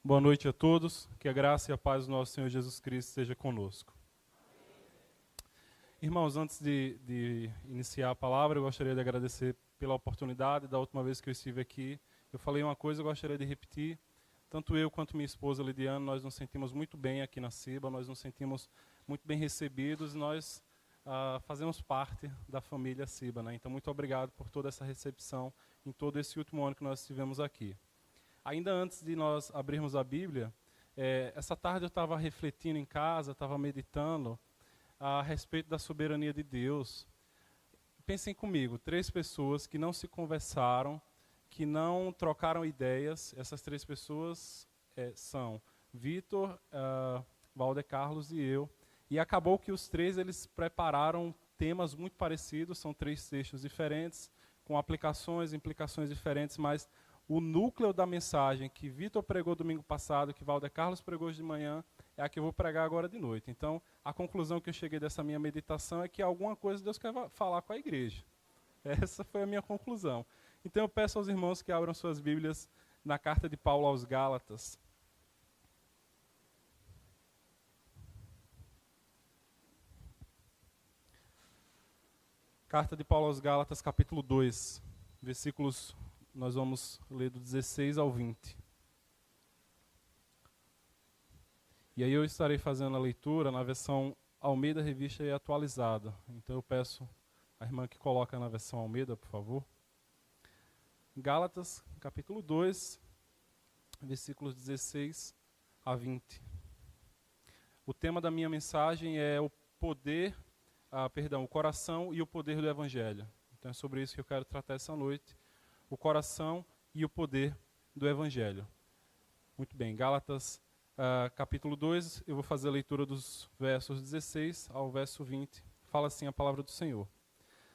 Boa noite a todos, que a graça e a paz do nosso Senhor Jesus Cristo seja conosco. Irmãos, antes de iniciar a palavra, eu gostaria de agradecer pela oportunidade. Da última vez que eu estive aqui, eu falei uma coisa, eu gostaria de repetir. Tanto eu quanto minha esposa Lidiane, nós nos sentimos muito bem aqui na CIBA, nós nos sentimos muito bem recebidos, nós fazemos parte da família CIBA, né? Então, muito obrigado por toda essa recepção em todo esse último ano que nós estivemos aqui. Ainda antes de nós abrirmos a Bíblia, essa tarde eu estava refletindo em casa, estava meditando a respeito da soberania de Deus. Pensem comigo, 3 pessoas que não se conversaram, que não trocaram ideias. Essas 3 pessoas são Vitor, Valder Carlos e eu. E acabou que os 3 eles prepararam temas muito parecidos, são 3 textos diferentes, com aplicações, implicações diferentes, mas o núcleo da mensagem que Vitor pregou domingo passado, que Valder Carlos pregou hoje de manhã, é a que eu vou pregar agora de noite. Então, a conclusão que eu cheguei dessa minha meditação é que alguma coisa Deus quer falar com a igreja. Essa foi a minha conclusão. Então, eu peço aos irmãos que abram suas Bíblias na carta de Paulo aos Gálatas. Carta de Paulo aos Gálatas, capítulo 2, versículos... Nós vamos ler do 16 ao 20. E aí eu estarei fazendo a leitura na versão Almeida Revista e Atualizada. Então eu peço a irmã que coloca na versão Almeida, por favor. Gálatas, capítulo 2, versículos 16 a 20. O tema da minha mensagem é o coração e o poder do Evangelho. Então é sobre isso que eu quero tratar essa noite. O coração e o poder do Evangelho. Muito bem, Gálatas capítulo 2, eu vou fazer a leitura dos versos 16 ao verso 20. Fala assim a palavra do Senhor.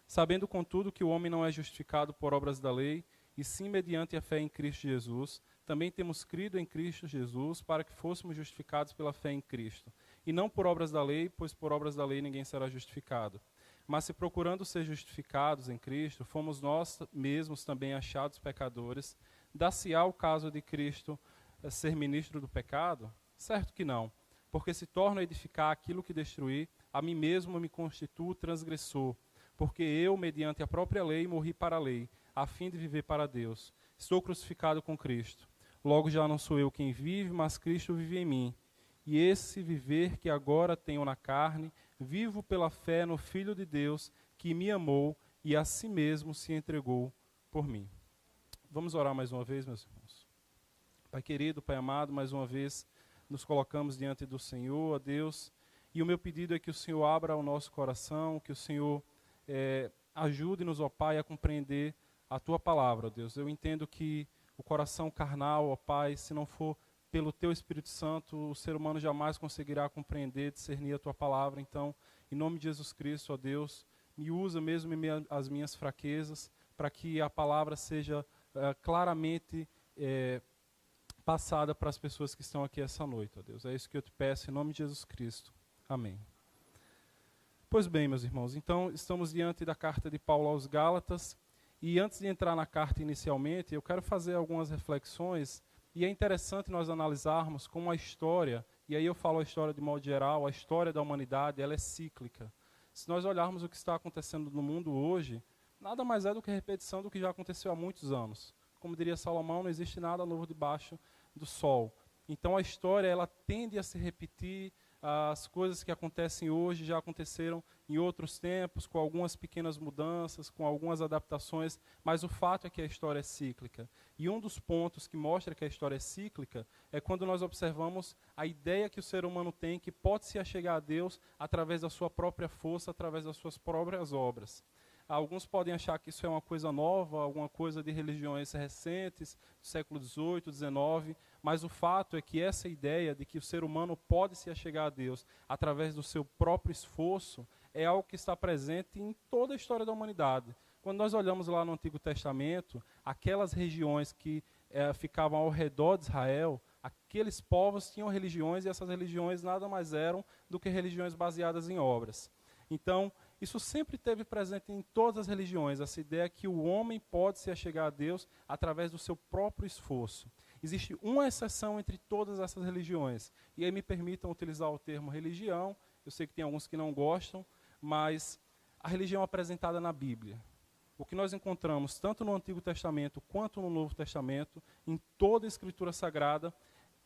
Sabendo, contudo, que o homem não é justificado por obras da lei, e sim mediante a fé em Cristo Jesus, também temos crido em Cristo Jesus para que fôssemos justificados pela fé em Cristo. E não por obras da lei, pois por obras da lei ninguém será justificado. Mas se procurando ser justificados em Cristo, fomos nós mesmos também achados pecadores, dá-se-á o caso de Cristo ser ministro do pecado? Certo que não, porque se torno a edificar aquilo que destruí, a mim mesmo me constituo transgressor, porque eu, mediante a própria lei, morri para a lei, a fim de viver para Deus. Estou crucificado com Cristo. Logo já não sou eu quem vive, mas Cristo vive em mim. E esse viver que agora tenho na carne, vivo pela fé no Filho de Deus, que me amou e a si mesmo se entregou por mim. Vamos orar mais uma vez, meus irmãos. Pai querido, Pai amado, mais uma vez nos colocamos diante do Senhor, a Deus, e o meu pedido é que o Senhor abra o nosso coração, que o Senhor ajude-nos, ó Pai, a compreender a Tua palavra, ó Deus. Eu entendo que o coração carnal, ó Pai, se não for pelo Teu Espírito Santo, o ser humano jamais conseguirá compreender, discernir a Tua palavra. Então, em nome de Jesus Cristo, ó Deus, me usa mesmo em as minhas fraquezas, para que a palavra seja claramente passada para as pessoas que estão aqui essa noite, ó Deus. É isso que eu te peço, em nome de Jesus Cristo. Amém. Pois bem, meus irmãos, então estamos diante da carta de Paulo aos Gálatas, e antes de entrar na carta inicialmente, eu quero fazer algumas reflexões. E é interessante nós analisarmos como a história, e aí eu falo a história de modo geral, a história da humanidade, ela é cíclica. Se nós olharmos o que está acontecendo no mundo hoje, nada mais é do que a repetição do que já aconteceu há muitos anos. Como diria Salomão, não existe nada novo debaixo do sol. Então a história, ela tende a se repetir. As coisas que acontecem hoje já aconteceram em outros tempos, com algumas pequenas mudanças, com algumas adaptações, mas o fato é que a história é cíclica. E um dos pontos que mostra que a história é cíclica é quando nós observamos a ideia que o ser humano tem que pode se achegar a Deus através da sua própria força, através das suas próprias obras. Alguns podem achar que isso é uma coisa nova, alguma coisa de religiões recentes, do século XVIII, XIX, mas o fato é que essa ideia de que o ser humano pode se achegar a Deus através do seu próprio esforço é algo que está presente em toda a história da humanidade. Quando nós olhamos lá no Antigo Testamento, aquelas regiões que ficavam ao redor de Israel, aqueles povos tinham religiões, e essas religiões nada mais eram do que religiões baseadas em obras. Então, isso sempre esteve presente em todas as religiões, essa ideia que o homem pode se achegar a Deus através do seu próprio esforço. Existe uma exceção entre todas essas religiões. E aí me permitam utilizar o termo religião. Eu sei que tem alguns que não gostam, mas a religião apresentada na Bíblia. O que nós encontramos tanto no Antigo Testamento quanto no Novo Testamento, em toda a Escritura Sagrada,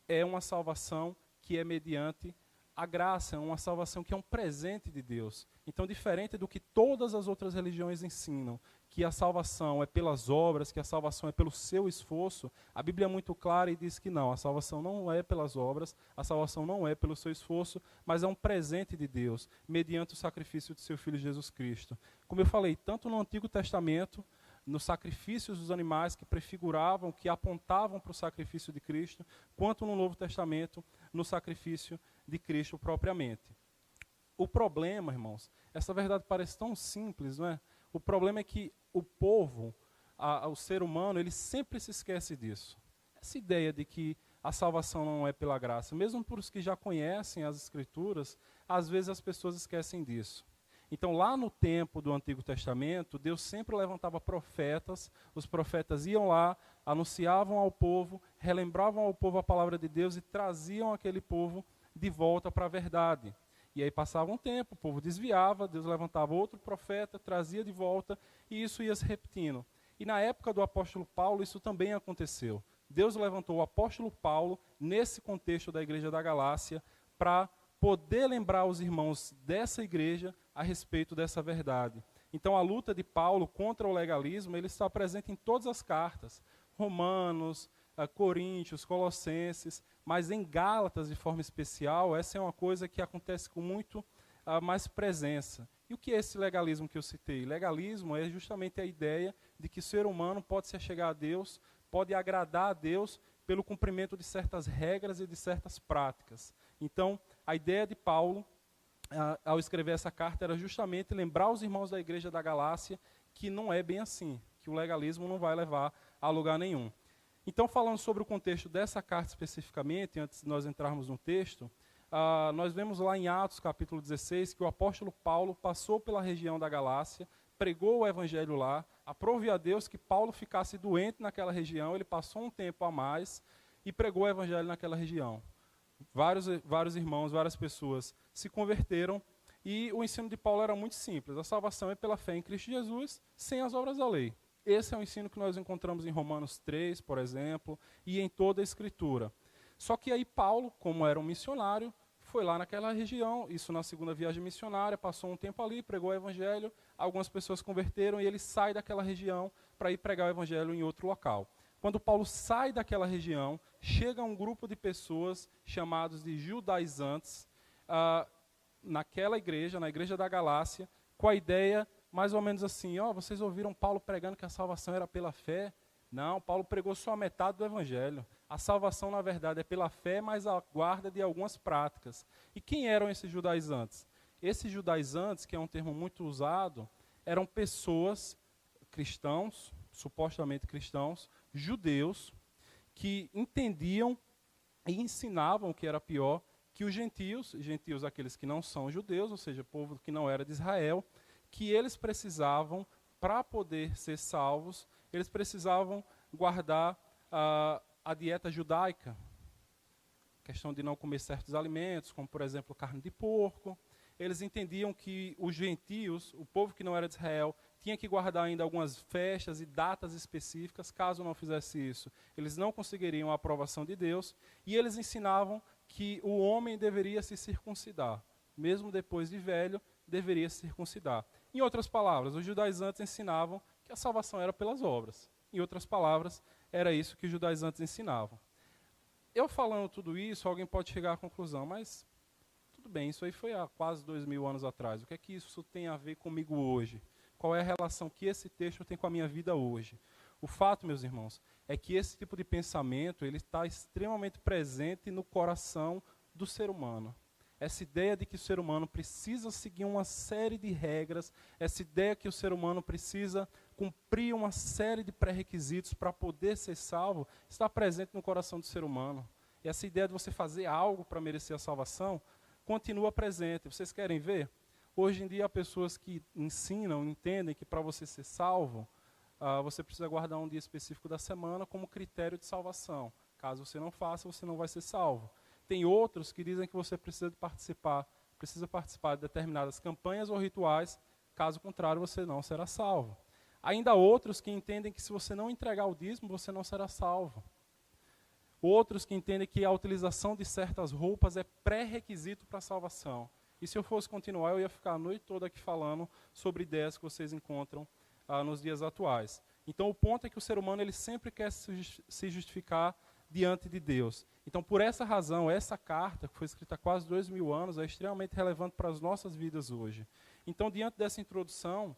é uma salvação que é mediante a graça, é uma salvação que é um presente de Deus. Então, diferente do que todas as outras religiões ensinam, que a salvação é pelas obras, que a salvação é pelo seu esforço, a Bíblia é muito clara e diz que não, a salvação não é pelas obras, a salvação não é pelo seu esforço, mas é um presente de Deus, mediante o sacrifício de seu Filho Jesus Cristo. Como eu falei, tanto no Antigo Testamento, nos sacrifícios dos animais que prefiguravam, que apontavam para o sacrifício de Cristo, quanto no Novo Testamento, no sacrifício de Cristo propriamente. O problema, irmãos, essa verdade parece tão simples, não é? O problema é que o povo, o ser humano, ele sempre se esquece disso. Essa ideia de que a salvação não é pela graça, mesmo para os que já conhecem as Escrituras, às vezes as pessoas esquecem disso. Então, lá no tempo do Antigo Testamento, Deus sempre levantava profetas, os profetas iam lá, anunciavam ao povo, relembravam ao povo a palavra de Deus e traziam aquele povo de volta para a verdade. E aí passava um tempo, o povo desviava, Deus levantava outro profeta, trazia de volta, e isso ia se repetindo. E na época do apóstolo Paulo, isso também aconteceu. Deus levantou o apóstolo Paulo, nesse contexto da igreja da Galácia, para poder lembrar os irmãos dessa igreja a respeito dessa verdade. Então a luta de Paulo contra o legalismo, ele está presente em todas as cartas. Romanos, Coríntios, Colossenses, mas em Gálatas de forma especial, essa é uma coisa que acontece com muito mais presença. E o que é esse legalismo que eu citei? Legalismo é justamente a ideia de que o ser humano pode se achegar a Deus, pode agradar a Deus pelo cumprimento de certas regras e de certas práticas. Então, a ideia de Paulo, ao escrever essa carta, era justamente lembrar os irmãos da igreja da Galácia que não é bem assim, que o legalismo não vai levar a lugar nenhum. Então, falando sobre o contexto dessa carta especificamente, antes de nós entrarmos no texto, nós vemos lá em Atos capítulo 16 que o apóstolo Paulo passou pela região da Galácia, pregou o evangelho lá, aprove a Deus que Paulo ficasse doente naquela região, ele passou um tempo a mais e pregou o evangelho naquela região. Vários irmãos, várias pessoas se converteram e o ensino de Paulo era muito simples. A salvação é pela fé em Cristo Jesus, sem as obras da lei. Esse é o ensino que nós encontramos em Romanos 3, por exemplo, e em toda a Escritura. Só que aí Paulo, como era um missionário, foi lá naquela região, isso na segunda viagem missionária, passou um tempo ali, pregou o evangelho, algumas pessoas converteram e ele sai daquela região para ir pregar o evangelho em outro local. Quando Paulo sai daquela região, chega um grupo de pessoas chamados de judaizantes naquela igreja, na igreja da Galácia, com a ideia mais ou menos assim, vocês ouviram Paulo pregando que a salvação era pela fé? Não, Paulo pregou só a metade do evangelho. A salvação, na verdade, é pela fé, mas a guarda de algumas práticas. E quem eram esses judaizantes? Esses judaizantes, que é um termo muito usado, eram pessoas, cristãos, supostamente cristãos, judeus, que entendiam e ensinavam, o que era pior, que os gentios aqueles que não são judeus, ou seja, povo que não era de Israel, que eles precisavam, para poder ser salvos, eles precisavam guardar a dieta judaica, questão de não comer certos alimentos, como por exemplo carne de porco. Eles entendiam que os gentios, o povo que não era de Israel, tinha que guardar ainda algumas festas e datas específicas. Caso não fizesse isso, eles não conseguiriam a aprovação de Deus. E eles ensinavam que o homem deveria se circuncidar, mesmo depois de velho, deveria se circuncidar. Em outras palavras, os judaizantes ensinavam que a salvação era pelas obras. Em outras palavras, era isso que os judaizantes ensinavam. Eu falando tudo isso, alguém pode chegar à conclusão, mas tudo bem, isso aí foi há quase 2000 anos atrás. O que é que isso tem a ver comigo hoje? Qual é a relação que esse texto tem com a minha vida hoje? O fato, meus irmãos, é que esse tipo de pensamento ele está extremamente presente no coração do ser humano. Essa ideia de que o ser humano precisa seguir uma série de regras, essa ideia que o ser humano precisa cumprir uma série de pré-requisitos para poder ser salvo, está presente no coração do ser humano. E essa ideia de você fazer algo para merecer a salvação continua presente. Vocês querem ver? Hoje em dia há pessoas que ensinam, entendem que para você ser salvo, você precisa guardar um dia específico da semana como critério de salvação. Caso você não faça, você não vai ser salvo. Tem outros que dizem que você precisa participar de determinadas campanhas ou rituais, caso contrário, você não será salvo. Ainda outros que entendem que se você não entregar o dízimo, você não será salvo. Outros que entendem que a utilização de certas roupas é pré-requisito para a salvação. E se eu fosse continuar, eu ia ficar a noite toda aqui falando sobre ideias que vocês encontram nos dias atuais. Então, o ponto é que o ser humano ele sempre quer se justificar diante de Deus. Então, por essa razão, essa carta, que foi escrita há quase 2000 anos, é extremamente relevante para as nossas vidas hoje. Então, diante dessa introdução,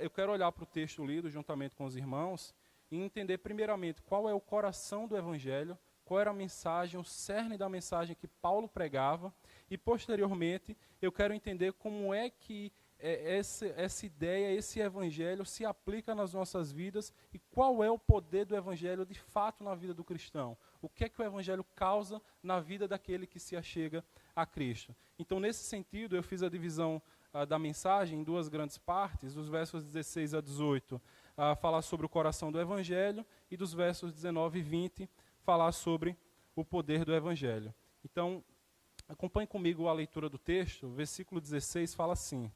eu quero olhar para o texto lido juntamente com os irmãos e entender, primeiramente, qual é o coração do Evangelho, qual era a mensagem, o cerne da mensagem que Paulo pregava, e, posteriormente, eu quero entender como é que essa ideia, esse evangelho se aplica nas nossas vidas e qual é o poder do evangelho de fato na vida do cristão. O que é que o evangelho causa na vida daquele que se achega a Cristo. Então, nesse sentido, eu fiz a divisão da mensagem em duas grandes partes, dos versos 16 a 18, falar sobre o coração do evangelho, e dos versos 19 e 20, falar sobre o poder do evangelho. Então, acompanhe comigo a leitura do texto. O versículo 16 fala assim,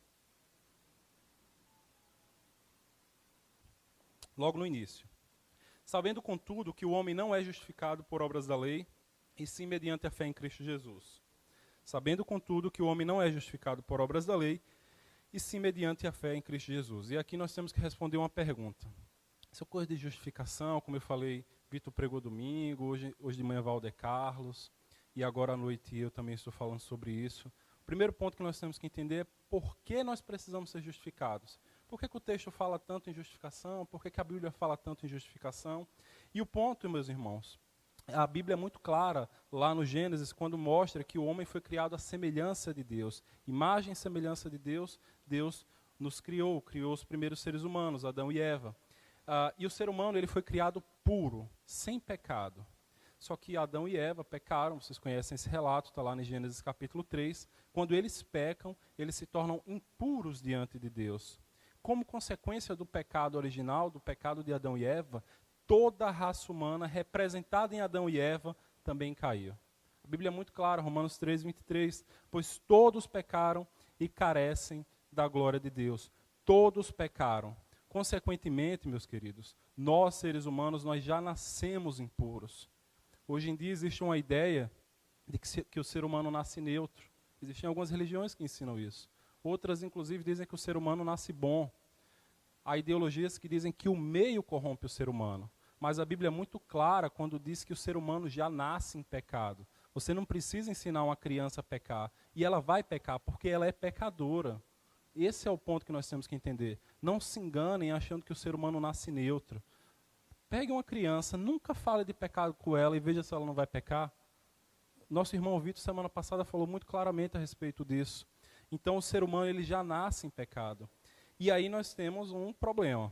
logo no início: sabendo, contudo, que o homem não é justificado por obras da lei, e sim mediante a fé em Cristo Jesus. Sabendo, contudo, que o homem não é justificado por obras da lei, e sim mediante a fé em Cristo Jesus. E aqui nós temos que responder uma pergunta. Essa coisa de justificação, como eu falei, Vitor pregou domingo, hoje de manhã Valde Carlos, e agora à noite eu também estou falando sobre isso. O primeiro ponto que nós temos que entender é por que nós precisamos ser justificados. Por que o texto fala tanto em justificação? Por que a Bíblia fala tanto em justificação? E o ponto, meus irmãos, a Bíblia é muito clara lá no Gênesis, quando mostra que o homem foi criado à semelhança de Deus. Imagem e semelhança de Deus, Deus nos criou os primeiros seres humanos, Adão e Eva. E o ser humano ele foi criado puro, sem pecado. Só que Adão e Eva pecaram, vocês conhecem esse relato, está lá em Gênesis capítulo 3. Quando eles pecam, eles se tornam impuros diante de Deus. Como consequência do pecado original, do pecado de Adão e Eva, toda a raça humana representada em Adão e Eva também caiu. A Bíblia é muito clara, Romanos 3, 23, pois todos pecaram e carecem da glória de Deus. Todos pecaram. Consequentemente, meus queridos, nós seres humanos, nós já nascemos impuros. Hoje em dia existe uma ideia de que o ser humano nasce neutro. Existem algumas religiões que ensinam isso. Outras, inclusive, dizem que o ser humano nasce bom. Há ideologias que dizem que o meio corrompe o ser humano. Mas a Bíblia é muito clara quando diz que o ser humano já nasce em pecado. Você não precisa ensinar uma criança a pecar. E ela vai pecar porque ela é pecadora. Esse é o ponto que nós temos que entender. Não se enganem achando que o ser humano nasce neutro. Pegue uma criança, nunca fale de pecado com ela e veja se ela não vai pecar. Nosso irmão Vitor, semana passada, falou muito claramente a respeito disso. Então, o ser humano ele já nasce em pecado. E aí nós temos um problema.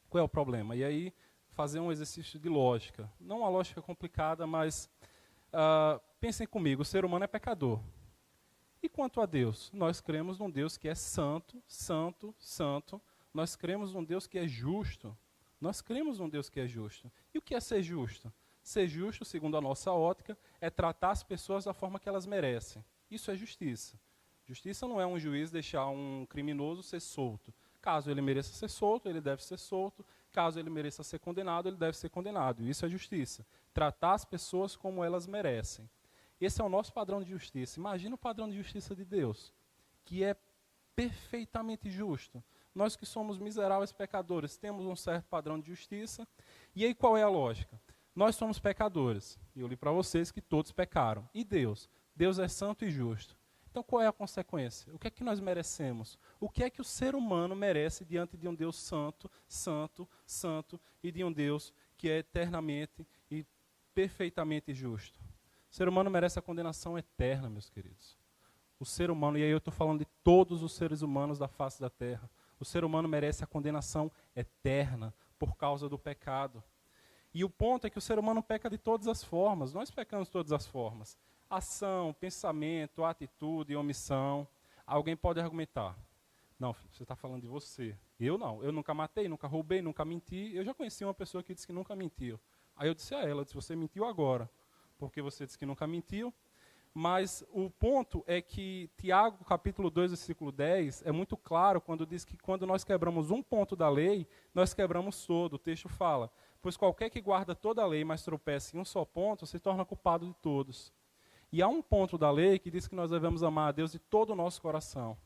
Qual é o problema? E aí, fazer um exercício de lógica. Não uma lógica complicada, mas pensem comigo, o ser humano é pecador. E quanto a Deus? Nós cremos num Deus que é santo, santo, santo. Nós cremos num Deus que é justo. Nós cremos num Deus que é justo. E o que é ser justo? Ser justo, segundo a nossa ótica, é tratar as pessoas da forma que elas merecem. Isso é justiça. Justiça não é um juiz deixar um criminoso ser solto. Caso ele mereça ser solto, ele deve ser solto. Caso ele mereça ser condenado, ele deve ser condenado. Isso é justiça. Tratar as pessoas como elas merecem. Esse é o nosso padrão de justiça. Imagina o padrão de justiça de Deus, que é perfeitamente justo. Nós que somos miseráveis pecadores, temos um certo padrão de justiça. E aí qual é a lógica? Nós somos pecadores. E eu li para vocês que todos pecaram. E Deus? Deus é santo e justo. Então qual é a consequência? O que é que nós merecemos? O que é que o ser humano merece diante de um Deus santo, santo, santo, e de um Deus que é eternamente e perfeitamente justo? O ser humano merece a condenação eterna, meus queridos. O ser humano, e aí eu estou falando de todos os seres humanos da face da terra, o ser humano merece a condenação eterna por causa do pecado. E o ponto é que o ser humano peca de todas as formas. Nós pecamos de todas as formas. Ação, pensamento, atitude, omissão. Alguém pode argumentar. Não, filho, você está falando de você. Eu não. Eu nunca matei, nunca roubei, nunca menti. Eu já conheci uma pessoa que disse que nunca mentiu. Aí eu disse a ela, você mentiu agora, porque você disse que nunca mentiu. Mas o ponto é que Tiago, capítulo 2, versículo 10, é muito claro quando diz que quando nós quebramos um ponto da lei, nós quebramos todo. O texto fala, pois qualquer que guarda toda a lei, mas tropeça em um só ponto, se torna culpado de todos. E há um ponto da lei que diz que nós devemos amar a Deus de todo o nosso coração.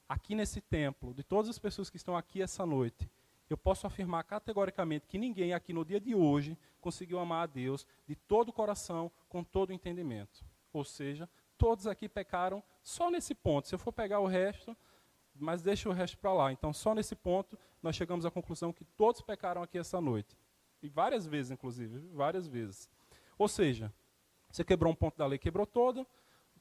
Aqui nesse templo, de todas as pessoas que estão aqui essa noite, eu posso afirmar categoricamente que ninguém aqui no dia de hoje conseguiu amar a Deus de todo o coração, com todo o entendimento. Ou seja, todos aqui pecaram só nesse ponto. Se eu for pegar o resto, mas deixa o resto para lá. Então, só nesse ponto, nós chegamos à conclusão que todos pecaram aqui essa noite. E várias vezes, inclusive, várias vezes. Ou seja, você quebrou um ponto da lei, quebrou todo.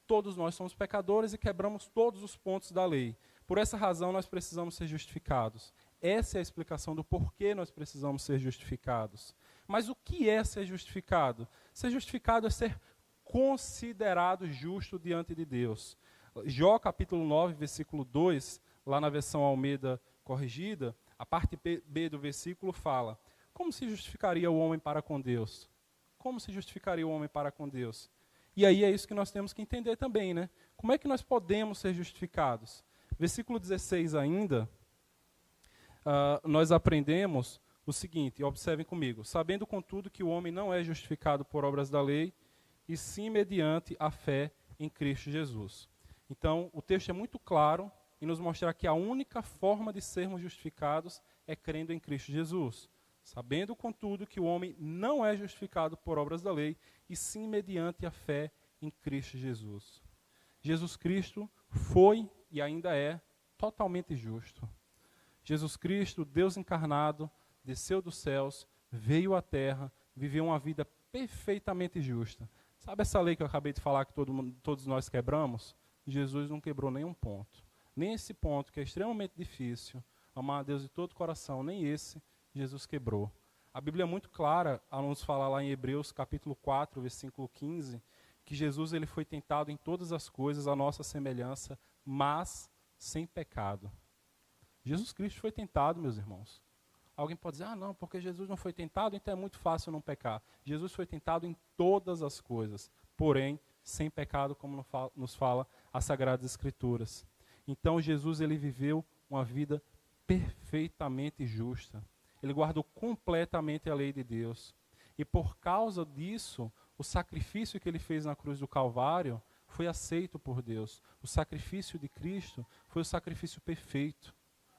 Todos nós somos pecadores e quebramos todos os pontos da lei. Por essa razão, nós precisamos ser justificados. Essa é a explicação do porquê nós precisamos ser justificados. Mas o que é ser justificado? Ser justificado é ser considerado justo diante de Deus. Jó capítulo 9, versículo 2, lá na versão Almeida corrigida, a parte B do versículo fala: como se justificaria o homem para com Deus? Como se justificaria o homem para com Deus? E aí é isso que nós temos que entender também, né? Como é que nós podemos ser justificados? Versículo 16 ainda, nós aprendemos o seguinte, observem comigo: sabendo contudo que o homem não é justificado por obras da lei, e sim mediante a fé em Cristo Jesus. Então, o texto é muito claro em nos mostrar que a única forma de sermos justificados é crendo em Cristo Jesus. Sabendo, contudo, que o homem não é justificado por obras da lei, e sim mediante a fé em Cristo Jesus. Jesus Cristo foi e ainda é totalmente justo. Jesus Cristo, Deus encarnado, desceu dos céus, veio à terra, viveu uma vida perfeitamente justa. Sabe essa lei que eu acabei de falar que todos nós quebramos? Jesus não quebrou nenhum ponto. Nem esse ponto, que é extremamente difícil, amar a Deus de todo o coração, nem esse Jesus quebrou. A Bíblia é muito clara ao nos falar lá em Hebreus capítulo 4, versículo 15, que Jesus ele foi tentado em todas as coisas, à nossa semelhança, mas sem pecado. Jesus Cristo foi tentado, meus irmãos. Alguém pode dizer, não, porque Jesus não foi tentado, então é muito fácil não pecar. Jesus foi tentado em todas as coisas, porém, sem pecado, como nos fala as Sagradas Escrituras. Então, Jesus ele viveu uma vida perfeitamente justa. Ele guardou completamente a lei de Deus. E por causa disso, o sacrifício que ele fez na cruz do Calvário foi aceito por Deus. O sacrifício de Cristo foi o sacrifício perfeito.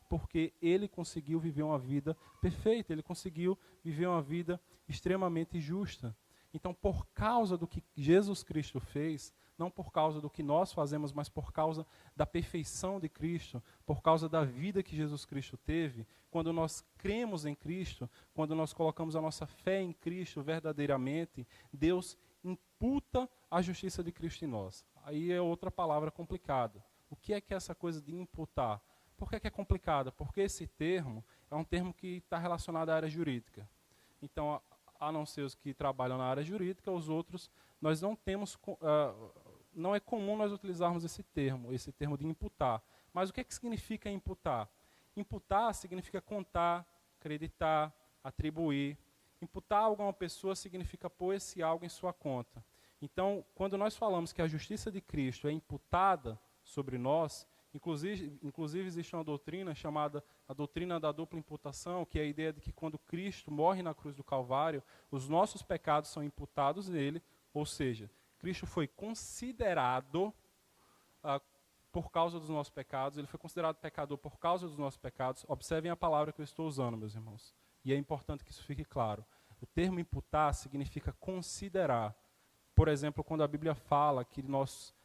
Porque ele conseguiu viver uma vida perfeita, ele conseguiu viver uma vida extremamente justa. Então, por causa do que Jesus Cristo fez, não por causa do que nós fazemos, mas por causa da perfeição de Cristo, por causa da vida que Jesus Cristo teve, quando nós cremos em Cristo, quando nós colocamos a nossa fé em Cristo verdadeiramente, Deus imputa a justiça de Cristo em nós. Aí é outra palavra complicada. O que é essa coisa de imputar? Por que é complicada? Porque esse termo é um termo que está relacionado à área jurídica. Então, a não ser os que trabalham na área jurídica, os outros, nós não temos, não é comum nós utilizarmos esse termo de imputar. Mas o que significa imputar? Imputar significa contar, acreditar, atribuir. Imputar algo a uma pessoa significa pôr esse algo em sua conta. Então, quando nós falamos que a justiça de Cristo é imputada sobre nós, inclusive existe uma doutrina chamada a doutrina da dupla imputação, que é a ideia de que quando Cristo morre na cruz do Calvário, os nossos pecados são imputados nele, ou seja, Cristo foi considerado por causa dos nossos pecados, ele foi considerado pecador por causa dos nossos pecados. Observem a palavra que eu estou usando, meus irmãos, e é importante que isso fique claro. O termo imputar significa considerar. Por exemplo, quando a Bíblia fala que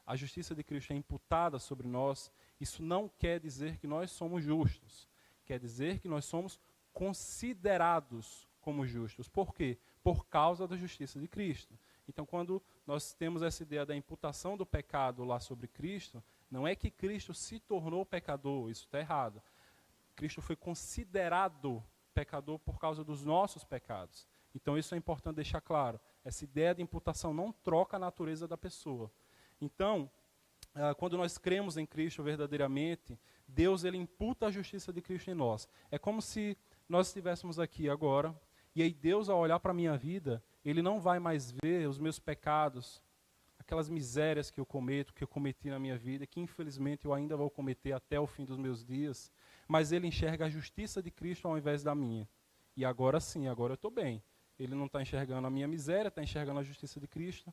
a justiça de Cristo é imputada sobre nós, isso não quer dizer que nós somos justos. Quer dizer que nós somos considerados como justos. Por quê? Por causa da justiça de Cristo. Então, quando nós temos essa ideia da imputação do pecado lá sobre Cristo, não é que Cristo se tornou pecador, isso está errado. Cristo foi considerado pecador por causa dos nossos pecados. Então, isso é importante deixar claro. Essa ideia de imputação não troca a natureza da pessoa. Então, quando nós cremos em Cristo verdadeiramente, Deus ele imputa a justiça de Cristo em nós. É como se nós estivéssemos aqui agora E aí Deus, ao olhar para a minha vida, Ele não vai mais ver os meus pecados, aquelas misérias que eu cometo, que eu cometi na minha vida, que infelizmente eu ainda vou cometer até o fim dos meus dias, mas Ele enxerga a justiça de Cristo ao invés da minha. E agora sim, agora eu estou bem. Ele não está enxergando a minha miséria, está enxergando a justiça de Cristo.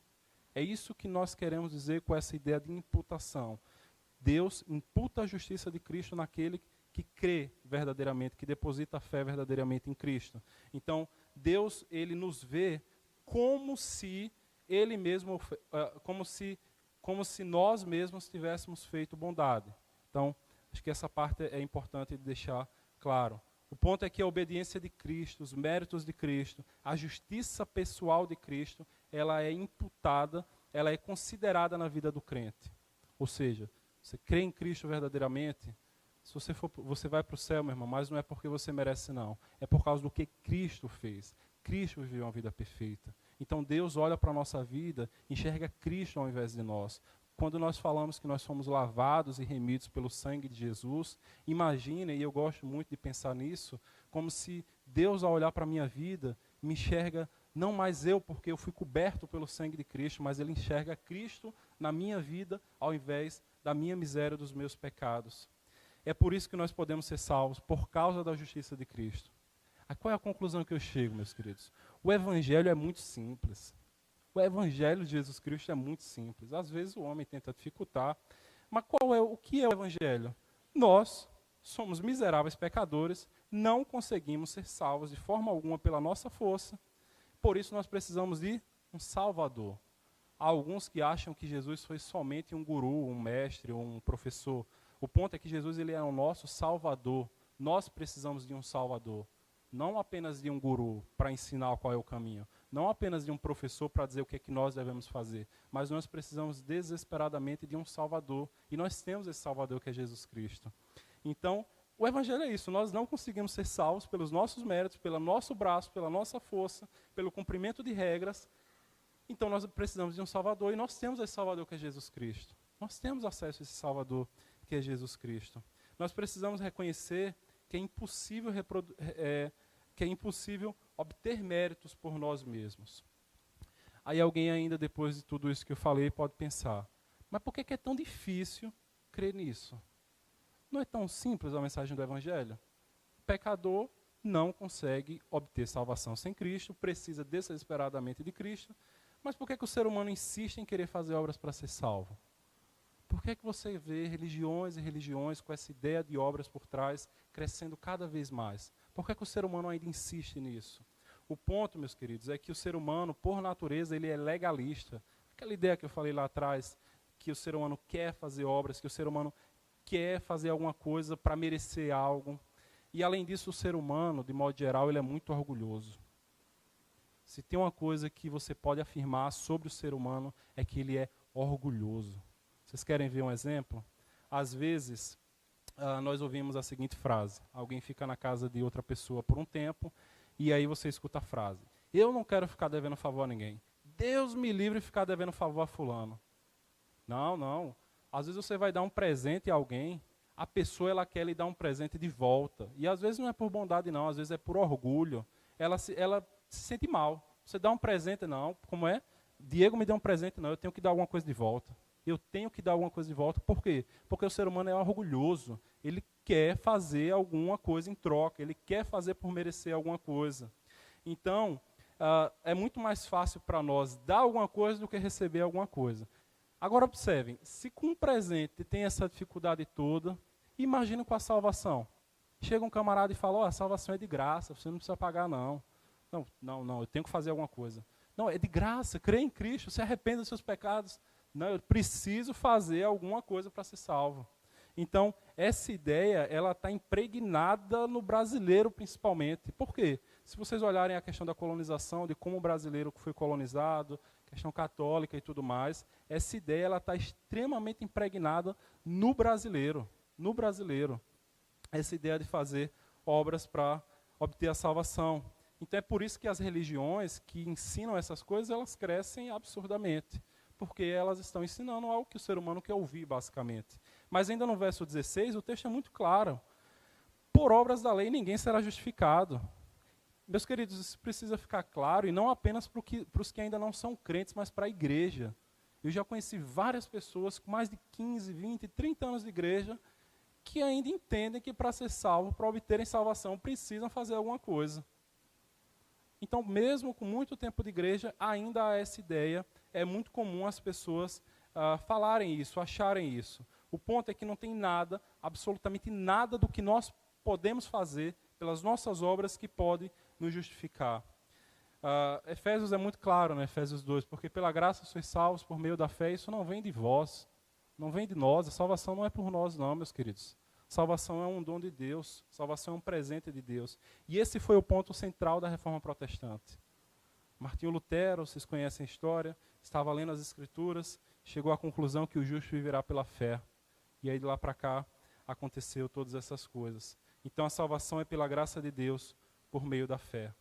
É isso que nós queremos dizer com essa ideia de imputação. Deus imputa a justiça de Cristo naquele que crê verdadeiramente, que deposita a fé verdadeiramente em Cristo. Então, Deus, Ele nos vê como se Ele mesmo, como se nós mesmos tivéssemos feito bondade. Então, acho que essa parte é importante de deixar claro. O ponto é que a obediência de Cristo, os méritos de Cristo, a justiça pessoal de Cristo, ela é imputada, ela é considerada na vida do crente. Ou seja, você crê em Cristo verdadeiramente, se você vai para o céu, meu irmão, mas não é porque você merece, não. É por causa do que Cristo fez. Cristo viveu uma vida perfeita. Então Deus olha para a nossa vida, enxerga Cristo ao invés de nós. Quando nós falamos que nós somos lavados e remidos pelo sangue de Jesus, imaginem, e eu gosto muito de pensar nisso, como se Deus, ao olhar para a minha vida, me enxerga não mais eu, porque eu fui coberto pelo sangue de Cristo, mas Ele enxerga Cristo na minha vida, ao invés da minha miséria, dos meus pecados. É por isso que nós podemos ser salvos, por causa da justiça de Cristo. Qual é a conclusão que eu chego, meus queridos? O Evangelho é muito simples. O Evangelho de Jesus Cristo é muito simples. Às vezes o homem tenta dificultar, mas o que é o Evangelho? Nós somos miseráveis pecadores, não conseguimos ser salvos de forma alguma pela nossa força, por isso nós precisamos de um Salvador. Há alguns que acham que Jesus foi somente um guru, um mestre, um professor. O ponto é que Jesus, ele é o nosso Salvador. Nós precisamos de um Salvador. Não apenas de um guru para ensinar qual é o caminho. Não apenas de um professor para dizer o que é que nós devemos fazer. Mas nós precisamos desesperadamente de um Salvador. E nós temos esse Salvador que é Jesus Cristo. Então, o Evangelho é isso. Nós não conseguimos ser salvos pelos nossos méritos, pelo nosso braço, pela nossa força, pelo cumprimento de regras. Então, nós precisamos de um Salvador. E nós temos esse Salvador que é Jesus Cristo. Nós temos acesso a esse Salvador que é Jesus Cristo. Nós precisamos reconhecer que é impossível obter méritos por nós mesmos. Aí alguém ainda, depois de tudo isso que eu falei, pode pensar, mas por que é tão difícil crer nisso? Não é tão simples a mensagem do Evangelho? O pecador não consegue obter salvação sem Cristo, precisa desesperadamente de Cristo, mas por que o ser humano insiste em querer fazer obras para ser salvo? Por que você vê religiões e religiões com essa ideia de obras por trás crescendo cada vez mais? Por que o ser humano ainda insiste nisso? O ponto, meus queridos, é que o ser humano, por natureza, ele é legalista. Aquela ideia que eu falei lá atrás, que o ser humano quer fazer obras, que o ser humano quer fazer alguma coisa para merecer algo. E, além disso, o ser humano, de modo geral, ele é muito orgulhoso. Se tem uma coisa que você pode afirmar sobre o ser humano, é que ele é orgulhoso. Vocês querem ver um exemplo? Às vezes, nós ouvimos a seguinte frase. Alguém fica na casa de outra pessoa por um tempo, e aí você escuta a frase. Eu não quero ficar devendo favor a ninguém. Deus me livre de ficar devendo favor a fulano. Não, não. Às vezes você vai dar um presente a alguém, a pessoa ela quer lhe dar um presente de volta. E às vezes não é por bondade não, às vezes é por orgulho. Ela se sente mal. Você dá um presente, não, como é? Diego me deu um presente, não, eu tenho que dar alguma coisa de volta. Eu tenho que dar alguma coisa de volta. Por quê? Porque o ser humano é orgulhoso. Ele quer fazer alguma coisa em troca. Ele quer fazer por merecer alguma coisa. Então, é muito mais fácil para nós dar alguma coisa do que receber alguma coisa. Agora, observem. Se com um presente tem essa dificuldade toda, imagine com a salvação. Chega um camarada e fala, a salvação é de graça, você não precisa pagar, não. Não, eu tenho que fazer alguma coisa. Não, é de graça, crê em Cristo, se arrependa dos seus pecados. Não, eu preciso fazer alguma coisa para ser salvo. Então, essa ideia, ela está impregnada no brasileiro, principalmente. Por quê? Se vocês olharem a questão da colonização, de como o brasileiro foi colonizado, questão católica e tudo mais, essa ideia ela está extremamente impregnada no brasileiro. No brasileiro. Essa ideia de fazer obras para obter a salvação. Então, é por isso que as religiões que ensinam essas coisas, elas crescem absurdamente. Porque elas estão ensinando algo que o ser humano quer ouvir, basicamente. Mas ainda no verso 16, o texto é muito claro. Por obras da lei, ninguém será justificado. meus queridos, isso precisa ficar claro, e não apenas para os que ainda não são crentes, mas para a igreja. Eu já conheci várias pessoas com mais de 15, 20, 30 anos de igreja, que ainda entendem que para ser salvo, para obterem salvação, precisam fazer alguma coisa. Então, mesmo com muito tempo de igreja, ainda há essa ideia. É muito comum as pessoas falarem isso, acharem isso. O ponto é que não tem nada, absolutamente nada do que nós podemos fazer pelas nossas obras que pode nos justificar. Efésios é muito claro, né? Efésios 2, porque pela graça sois salvos por meio da fé, isso não vem de vós, não vem de nós, a salvação não é por nós não, meus queridos. Salvação é um dom de Deus, salvação é um presente de Deus. E esse foi o ponto central da Reforma Protestante. Martinho Lutero, vocês conhecem a história, estava lendo as Escrituras, chegou à conclusão que o justo viverá pela fé. E aí de lá para cá aconteceu todas essas coisas. Então a salvação é pela graça de Deus por meio da fé.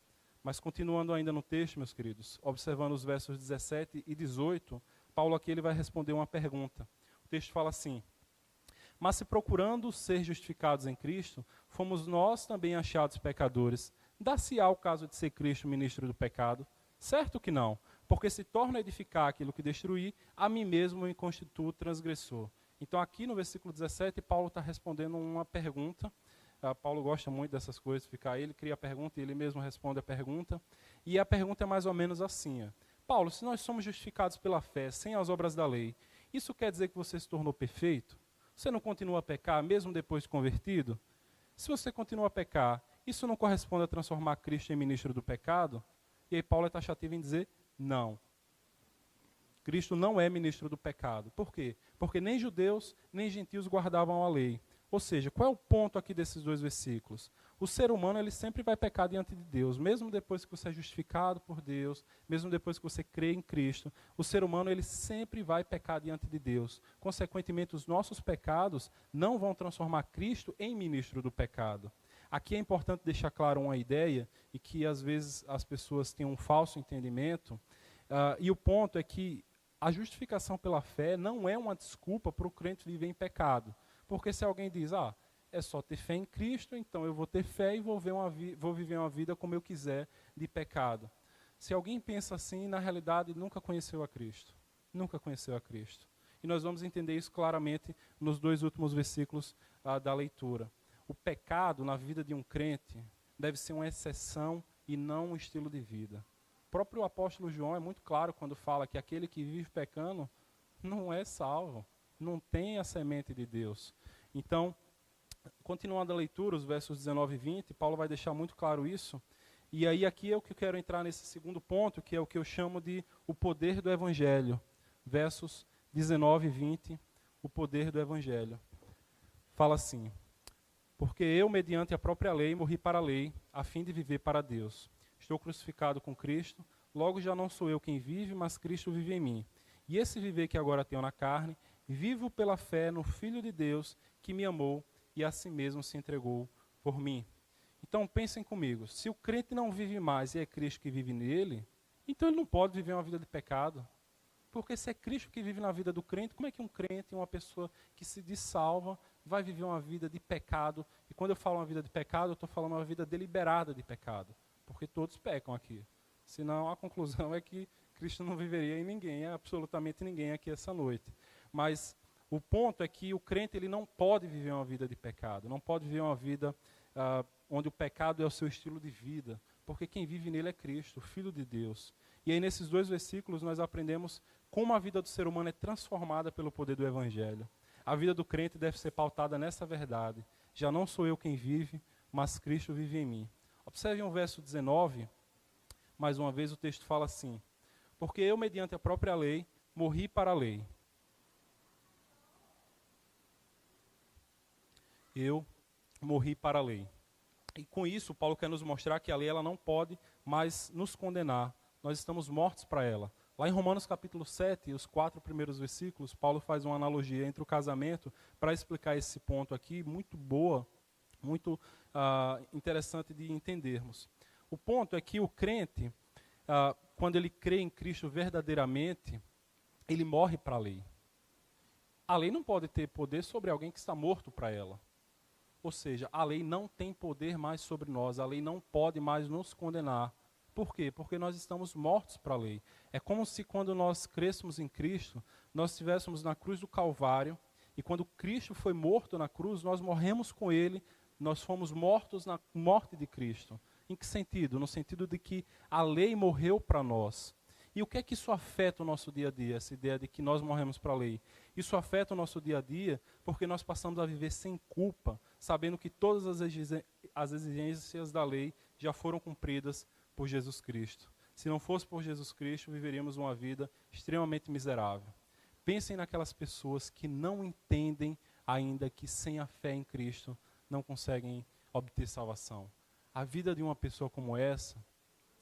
Mas continuando ainda no texto, meus queridos, observando os versos 17 e 18, Paulo aqui ele vai responder uma pergunta. O texto fala assim: mas se procurando ser justificados em Cristo, fomos nós também achados pecadores, dá-se-á o caso de ser Cristo ministro do pecado? Certo que não, porque se torna a edificar aquilo que destruí, a mim mesmo me constituo transgressor. Então aqui no versículo 17, Paulo está respondendo uma pergunta. Paulo gosta muito dessas coisas, ele cria a pergunta e ele mesmo responde a pergunta. E a pergunta é mais ou menos assim: Paulo, se nós somos justificados pela fé, sem as obras da lei, isso quer dizer que você se tornou perfeito? Você não continua a pecar mesmo depois de convertido? Se você continua a pecar, isso não corresponde a transformar Cristo em ministro do pecado? E aí Paulo é taxativo em dizer não. Cristo não é ministro do pecado. Por quê? Porque nem judeus, nem gentios guardavam a lei. Ou seja, qual é o ponto aqui desses dois versículos? O ser humano ele sempre vai pecar diante de Deus, mesmo depois que você é justificado por Deus, mesmo depois que você crê em Cristo, o ser humano ele sempre vai pecar diante de Deus. Consequentemente, os nossos pecados não vão transformar Cristo em ministro do pecado. Aqui é importante deixar claro uma ideia, e que às vezes as pessoas têm um falso entendimento, e o ponto é que a justificação pela fé não é uma desculpa para o crente viver em pecado. Porque se alguém diz, é só ter fé em Cristo, então eu vou ter fé e vou viver uma vida como eu quiser de pecado. Se alguém pensa assim, na realidade nunca conheceu a Cristo. Nunca conheceu a Cristo. E nós vamos entender isso claramente nos dois últimos versículos da leitura. O pecado na vida de um crente deve ser uma exceção e não um estilo de vida. O próprio apóstolo João é muito claro quando fala que aquele que vive pecando não é salvo. Não tem a semente de Deus. Então, continuando a leitura, os versos 19 e 20, Paulo vai deixar muito claro isso. E aí aqui é o que eu quero entrar nesse segundo ponto, que é o que eu chamo de o poder do Evangelho. Versos 19 e 20, o poder do Evangelho. Fala assim: porque eu, mediante a própria lei, morri para a lei, a fim de viver para Deus. Estou crucificado com Cristo, logo já não sou eu quem vive, mas Cristo vive em mim. E esse viver que agora tenho na carne, vivo pela fé no Filho de Deus que me amou e a si mesmo se entregou por mim. Então pensem comigo, se o crente não vive mais e é Cristo que vive nele, então ele não pode viver uma vida de pecado. Porque se é Cristo que vive na vida do crente, como é que um crente, uma pessoa que se diz salva, vai viver uma vida de pecado? E quando eu falo uma vida de pecado, eu estou falando uma vida deliberada de pecado. Porque todos pecam aqui. Senão a conclusão é que Cristo não viveria em ninguém, absolutamente ninguém aqui essa noite. Mas o ponto é que o crente ele não pode viver uma vida de pecado, não pode viver uma vida onde o pecado é o seu estilo de vida, porque quem vive nele é Cristo, o Filho de Deus. E aí nesses dois versículos nós aprendemos como a vida do ser humano é transformada pelo poder do Evangelho. A vida do crente deve ser pautada nessa verdade. Já não sou eu quem vive, mas Cristo vive em mim. Observem o verso 19, mais uma vez o texto fala assim: porque eu, mediante a própria lei, morri para a lei. Eu morri para a lei. E com isso, Paulo quer nos mostrar que a lei ela não pode mais nos condenar. Nós estamos mortos para ela. Lá em Romanos capítulo 7, os 4 primeiros versículos, Paulo faz uma analogia entre o casamento para explicar esse ponto aqui, muito boa, muito interessante de entendermos. O ponto é que o crente, quando ele crê em Cristo verdadeiramente, ele morre para a lei. A lei não pode ter poder sobre alguém que está morto para ela. Ou seja, a lei não tem poder mais sobre nós, a lei não pode mais nos condenar. Por quê? Porque nós estamos mortos para a lei. É como se quando nós crescemos em Cristo, nós estivéssemos na cruz do Calvário, e quando Cristo foi morto na cruz, nós morremos com Ele, nós fomos mortos na morte de Cristo. Em que sentido? No sentido de que a lei morreu para nós. E o que é que isso afeta o nosso dia a dia, essa ideia de que nós morremos para a lei? Isso afeta o nosso dia a dia porque nós passamos a viver sem culpa, sabendo que todas as exigências da lei já foram cumpridas por Jesus Cristo. Se não fosse por Jesus Cristo, viveríamos uma vida extremamente miserável. Pensem naquelas pessoas que não entendem ainda que sem a fé em Cristo não conseguem obter salvação. A vida de uma pessoa como essa,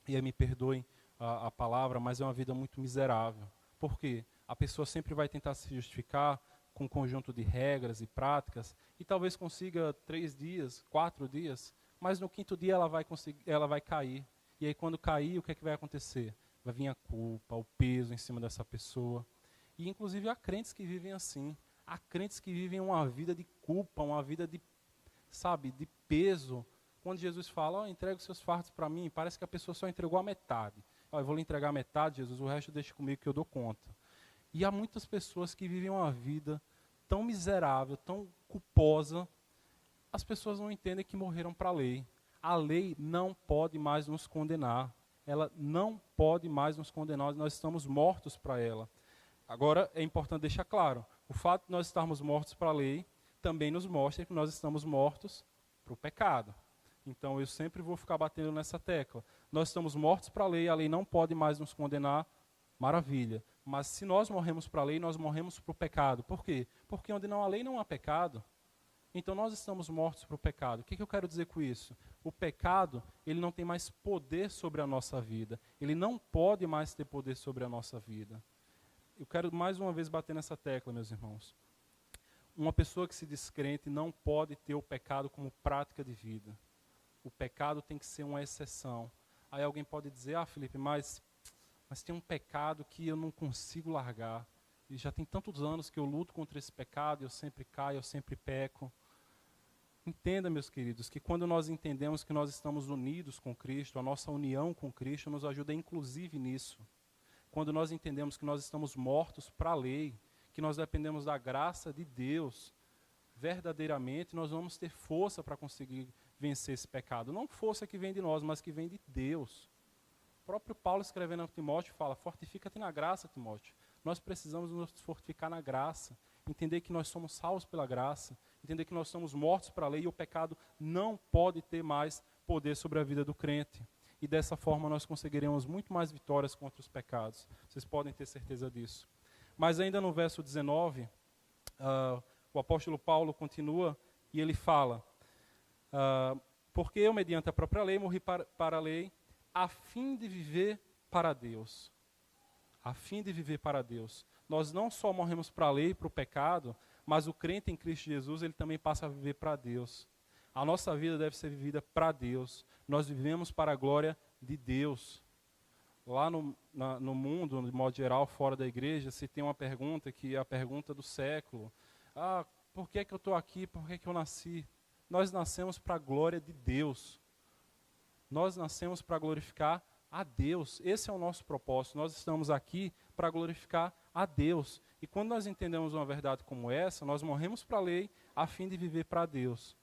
e me perdoem a palavra, mas é uma vida muito miserável. Por quê? A pessoa sempre vai tentar se justificar com um conjunto de regras e práticas, e talvez consiga 3 dias, 4 dias, mas no 5º dia ela vai cair. E aí quando cair, o que é que vai acontecer? Vai vir a culpa, o peso em cima dessa pessoa. E inclusive há crentes que vivem assim. Há crentes que vivem uma vida de culpa, uma vida de peso. Quando Jesus fala, entrega os seus fardos para mim, parece que a pessoa só entregou a metade. Eu vou lhe entregar a metade, Jesus, o resto deixa comigo que eu dou conta. E há muitas pessoas que vivem uma vida tão miserável, tão culposa, as pessoas não entendem que morreram para a lei. A lei não pode mais nos condenar. Ela não pode mais nos condenar, nós estamos mortos para ela. Agora, é importante deixar claro, o fato de nós estarmos mortos para a lei também nos mostra que nós estamos mortos para o pecado. Então, eu sempre vou ficar batendo nessa tecla. Nós estamos mortos para a lei não pode mais nos condenar, maravilha. Mas se nós morremos para a lei, nós morremos para o pecado. Por quê? Porque onde não há lei, não há pecado. Então, nós estamos mortos para o pecado. O que eu quero dizer com isso? O pecado, ele não tem mais poder sobre a nossa vida. Ele não pode mais ter poder sobre a nossa vida. Eu quero mais uma vez bater nessa tecla, meus irmãos. Uma pessoa que se diz crente não pode ter o pecado como prática de vida. O pecado tem que ser uma exceção. Aí alguém pode dizer, Felipe, mas tem um pecado que eu não consigo largar. E já tem tantos anos que eu luto contra esse pecado, eu sempre caio, eu sempre peco. Entenda, meus queridos, que quando nós entendemos que nós estamos unidos com Cristo, a nossa união com Cristo nos ajuda inclusive nisso. Quando nós entendemos que nós estamos mortos para a lei, que nós dependemos da graça de Deus, verdadeiramente nós vamos ter força para conseguir vencer esse pecado. Não força que vem de nós, mas que vem de Deus. O próprio Paulo, escrevendo a Timóteo, fala, fortifica-te na graça, Timóteo. Nós precisamos nos fortificar na graça, entender que nós somos salvos pela graça, entender que nós somos mortos para a lei e o pecado não pode ter mais poder sobre a vida do crente. E dessa forma nós conseguiremos muito mais vitórias contra os pecados. Vocês podem ter certeza disso. Mas ainda no verso 19, o apóstolo Paulo continua e ele fala, porque eu, mediante a própria lei, morri para a lei, a fim de viver para Deus. A fim de viver para Deus. Nós não só morremos para a lei, para o pecado, mas o crente em Cristo Jesus, ele também passa a viver para Deus. A nossa vida deve ser vivida para Deus. Nós vivemos para a glória de Deus. Lá no mundo, de modo geral, fora da igreja, se tem uma pergunta que é a pergunta do século. Por que é que eu estou aqui? Por que é que eu nasci? Nós nascemos para a glória de Deus. Nós nascemos para glorificar a Deus. Esse é o nosso propósito. Nós estamos aqui para glorificar a Deus. E quando nós entendemos uma verdade como essa, nós morremos para a lei a fim de viver para Deus.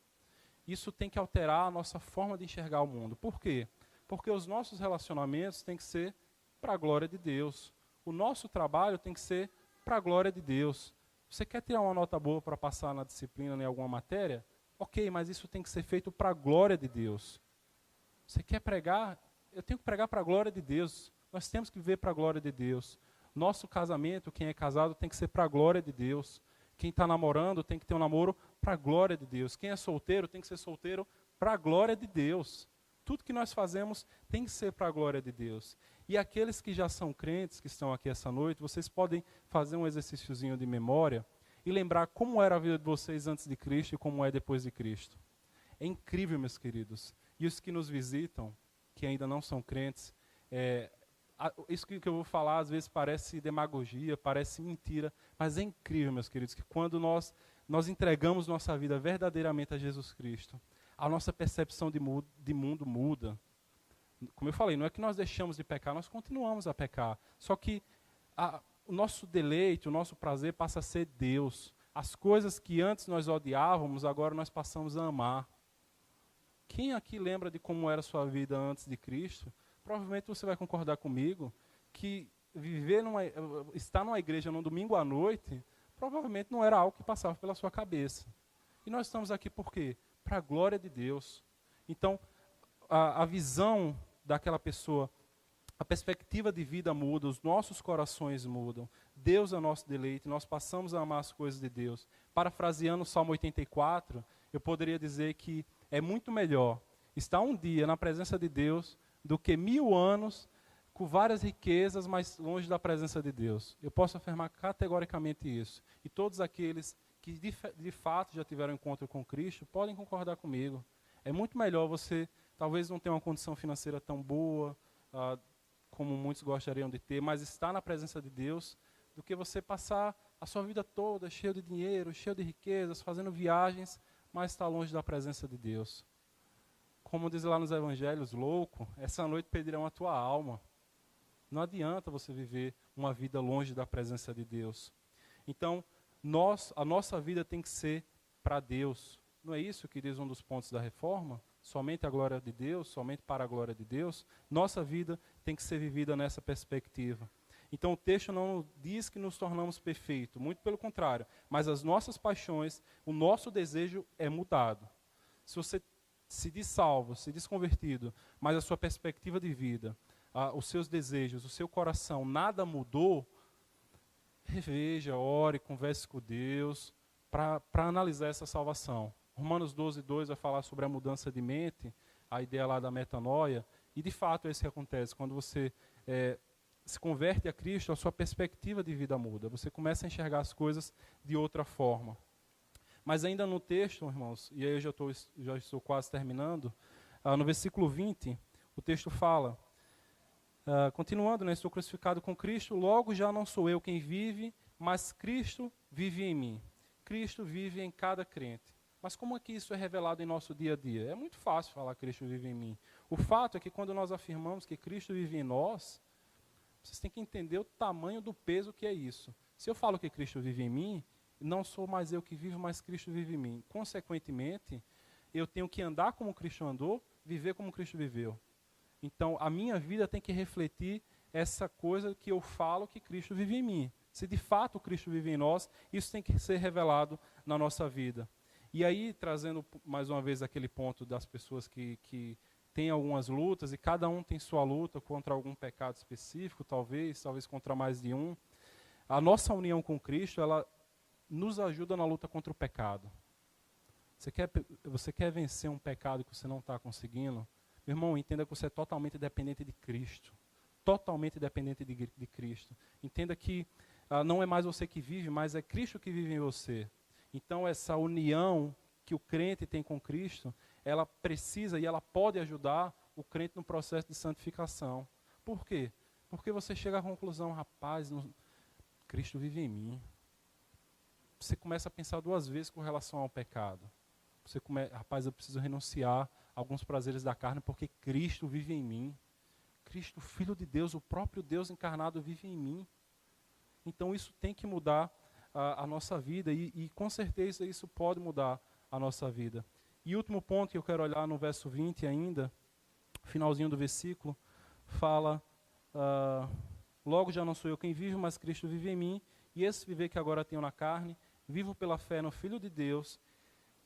Isso tem que alterar a nossa forma de enxergar o mundo. Por quê? Porque os nossos relacionamentos têm que ser para a glória de Deus. O nosso trabalho tem que ser para a glória de Deus. Você quer tirar uma nota boa para passar na disciplina em alguma matéria? Ok, mas isso tem que ser feito para a glória de Deus. Você quer pregar? Eu tenho que pregar para a glória de Deus. Nós temos que viver para a glória de Deus. Nosso casamento, quem é casado, tem que ser para a glória de Deus. Quem está namorando tem que ter um namoro para a glória de Deus. Quem é solteiro tem que ser solteiro para a glória de Deus. Tudo que nós fazemos tem que ser para a glória de Deus. E aqueles que já são crentes, que estão aqui essa noite, vocês podem fazer um exercíciozinho de memória e lembrar como era a vida de vocês antes de Cristo e como é depois de Cristo. É incrível, meus queridos. E os que nos visitam, que ainda não são crentes, isso que eu vou falar às vezes parece demagogia, parece mentira, mas é incrível, meus queridos, que quando nós nós entregamos nossa vida verdadeiramente a Jesus Cristo, a nossa percepção de mundo muda. Como eu falei, não é que nós deixamos de pecar, nós continuamos a pecar. Só que o nosso deleite, o nosso prazer passa a ser Deus. As coisas que antes nós odiávamos, agora nós passamos a amar. Quem aqui lembra de como era a sua vida antes de Cristo? Provavelmente você vai concordar comigo que estar numa igreja num domingo à noite, provavelmente não era algo que passava pela sua cabeça. E nós estamos aqui por quê? Para a glória de Deus. Então, a visão daquela pessoa, a perspectiva de vida muda, os nossos corações mudam. Deus é nosso deleite, nós passamos a amar as coisas de Deus. Parafraseando o Salmo 84, eu poderia dizer que é muito melhor estar um dia na presença de Deus do que 1000 anos com várias riquezas, mas longe da presença de Deus. Eu posso afirmar categoricamente isso. E todos aqueles que de fato já tiveram encontro com Cristo podem concordar comigo. É muito melhor você, talvez não ter uma condição financeira tão boa, como muitos gostariam de ter, mas estar na presença de Deus, do que você passar a sua vida toda cheio de dinheiro, cheio de riquezas, fazendo viagens, mas estar longe da presença de Deus. Como diz lá nos evangelhos, louco, essa noite pedirão a tua alma. Não adianta você viver uma vida longe da presença de Deus. Então, a nossa vida tem que ser para Deus. Não é isso que diz um dos pontos da reforma? Somente a glória de Deus, somente para a glória de Deus. Nossa vida tem que ser vivida nessa perspectiva. Então o texto não diz que nos tornamos perfeitos, muito pelo contrário. Mas as nossas paixões, o nosso desejo é mudado. Se você se diz salvo, se diz convertido, mas a sua perspectiva de vida, os seus desejos, o seu coração, nada mudou, reveja, ore, converse com Deus, para analisar essa salvação. Romanos 12:2 vai falar sobre a mudança de mente, a ideia lá da metanoia, e de fato é isso que acontece. Quando você se converte a Cristo, a sua perspectiva de vida muda. Você começa a enxergar as coisas de outra forma. Mas ainda no texto, irmãos, e aí eu já estou quase terminando, no versículo 20, o texto fala, continuando, estou crucificado com Cristo, logo já não sou eu quem vive, mas Cristo vive em mim. Cristo vive em cada crente. Mas como é que isso é revelado em nosso dia a dia? É muito fácil falar que Cristo vive em mim. O fato é que quando nós afirmamos que Cristo vive em nós, vocês têm que entender o tamanho do peso que é isso. Se eu falo que Cristo vive em mim, não sou mais eu que vivo, mas Cristo vive em mim. Consequentemente, eu tenho que andar como Cristo andou, viver como Cristo viveu. Então, a minha vida tem que refletir essa coisa que eu falo que Cristo vive em mim. Se de fato Cristo vive em nós, isso tem que ser revelado na nossa vida. E aí, trazendo mais uma vez aquele ponto das pessoas que têm algumas lutas, e cada um tem sua luta contra algum pecado específico, talvez contra mais de um. A nossa união com Cristo, ela nos ajuda na luta contra o pecado. Você quer vencer um pecado que você não está conseguindo? Meu irmão, entenda que você é totalmente dependente de Cristo. Totalmente dependente de Cristo. Entenda que não é mais você que vive, mas é Cristo que vive em você. Então, essa união que o crente tem com Cristo, ela precisa e ela pode ajudar o crente no processo de santificação. Por quê? Porque você chega à conclusão, rapaz, Cristo vive em mim. Você começa a pensar 2 vezes com relação ao pecado. Rapaz, eu preciso renunciar a alguns prazeres da carne porque Cristo vive em mim. Cristo, Filho de Deus, o próprio Deus encarnado vive em mim. Então isso tem que mudar a nossa vida e com certeza isso pode mudar a nossa vida. E o último ponto que eu quero olhar no verso 20 ainda, finalzinho do versículo, fala, logo já não sou eu quem vive, mas Cristo vive em mim, e esse viver que agora tenho na carne, vivo pela fé no Filho de Deus,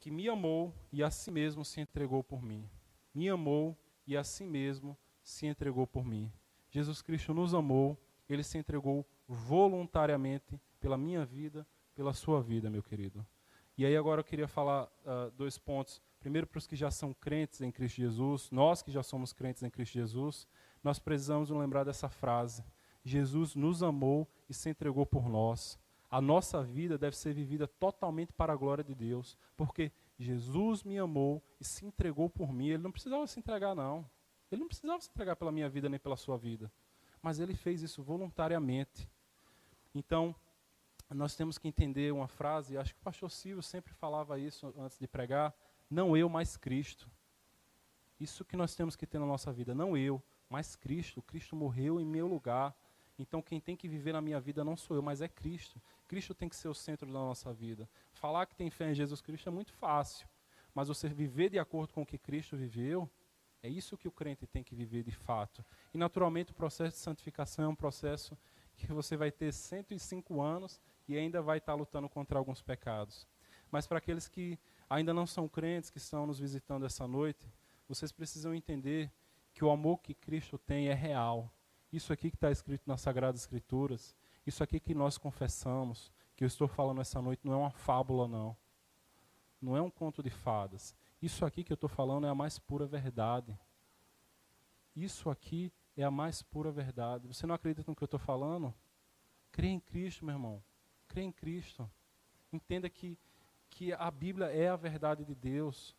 que me amou e a si mesmo se entregou por mim. Me amou e a si mesmo se entregou por mim. Jesus Cristo nos amou, Ele se entregou voluntariamente pela minha vida, pela sua vida, meu querido. E aí agora eu queria falar 2 pontos. Primeiro, para os que já são crentes em Cristo Jesus, nós que já somos crentes em Cristo Jesus, nós precisamos lembrar dessa frase. Jesus nos amou e se entregou por nós. A nossa vida deve ser vivida totalmente para a glória de Deus, porque Jesus me amou e se entregou por mim. Ele não precisava se entregar, não. Ele não precisava se entregar pela minha vida nem pela sua vida. Mas Ele fez isso voluntariamente. Então, nós temos que entender uma frase, acho que o pastor Silvio sempre falava isso antes de pregar, não eu, mas Cristo. Isso que nós temos que ter na nossa vida, não eu, mas Cristo. Cristo morreu em meu lugar. Então quem tem que viver na minha vida não sou eu, mas é Cristo. Cristo tem que ser o centro da nossa vida. Falar que tem fé em Jesus Cristo é muito fácil, mas você viver de acordo com o que Cristo viveu, é isso que o crente tem que viver de fato. E naturalmente o processo de santificação é um processo que você vai ter 105 anos e ainda vai estar lutando contra alguns pecados. Mas para aqueles que ainda não são crentes, que estão nos visitando essa noite, vocês precisam entender que o amor que Cristo tem é real. Isso aqui que está escrito nas Sagradas Escrituras, isso aqui que nós confessamos, que eu estou falando essa noite, não é uma fábula, não. Não é um conto de fadas. Isso aqui que eu estou falando é a mais pura verdade. Isso aqui é a mais pura verdade. Você não acredita no que eu estou falando? Crê em Cristo, meu irmão. Crê em Cristo. Entenda que a Bíblia é a verdade de Deus.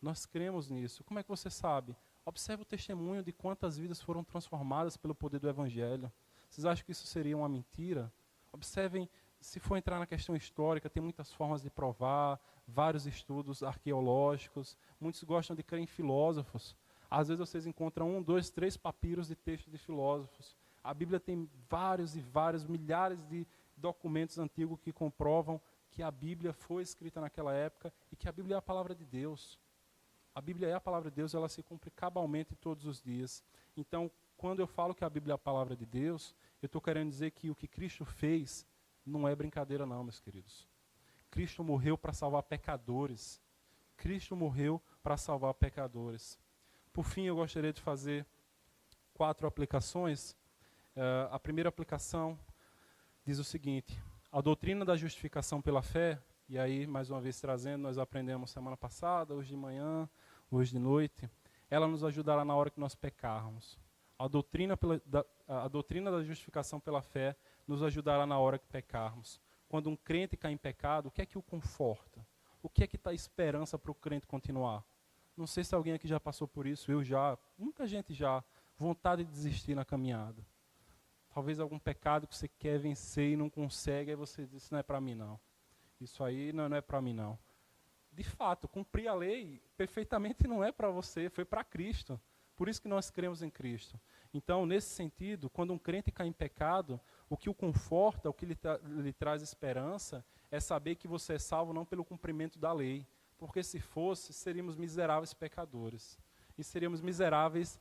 Nós cremos nisso. Como é que você sabe? Observe o testemunho de quantas vidas foram transformadas pelo poder do Evangelho. Vocês acham que isso seria uma mentira? Observem, se for entrar na questão histórica, tem muitas formas de provar, vários estudos arqueológicos, muitos gostam de crer em filósofos. Às vezes vocês encontram 1, 2, 3 papiros de textos de filósofos. A Bíblia tem vários e vários, milhares de documentos antigos que comprovam que a Bíblia foi escrita naquela época e que a Bíblia é a palavra de Deus. A Bíblia é a palavra de Deus, ela se cumpre cabalmente todos os dias. Então, quando eu falo que a Bíblia é a palavra de Deus, eu estou querendo dizer que o que Cristo fez não é brincadeira não, meus queridos. Cristo morreu para salvar pecadores. Cristo morreu para salvar pecadores. Por fim, eu gostaria de fazer 4 aplicações. A primeira aplicação diz o seguinte: a doutrina da justificação pela fé, e aí, mais uma vez trazendo, nós aprendemos semana passada, hoje de manhã, hoje de noite, ela nos ajudará na hora que nós pecarmos. A doutrina da justificação pela fé nos ajudará na hora que pecarmos. Quando um crente cai em pecado, o que é que o conforta? O que é que está esperança para o crente continuar? Não sei se alguém aqui já passou por isso, eu já, muita gente já, vontade de desistir na caminhada. Talvez algum pecado que você quer vencer e não consegue, aí você diz, isso não é para mim não. Isso aí não é para mim não. De fato, cumprir a lei perfeitamente não é para você, foi para Cristo. Por isso que nós cremos em Cristo. Então, nesse sentido, quando um crente cai em pecado, o que o conforta, o que lhe traz esperança, é saber que você é salvo não pelo cumprimento da lei. Porque se fosse, seríamos miseráveis pecadores. E seríamos miseráveis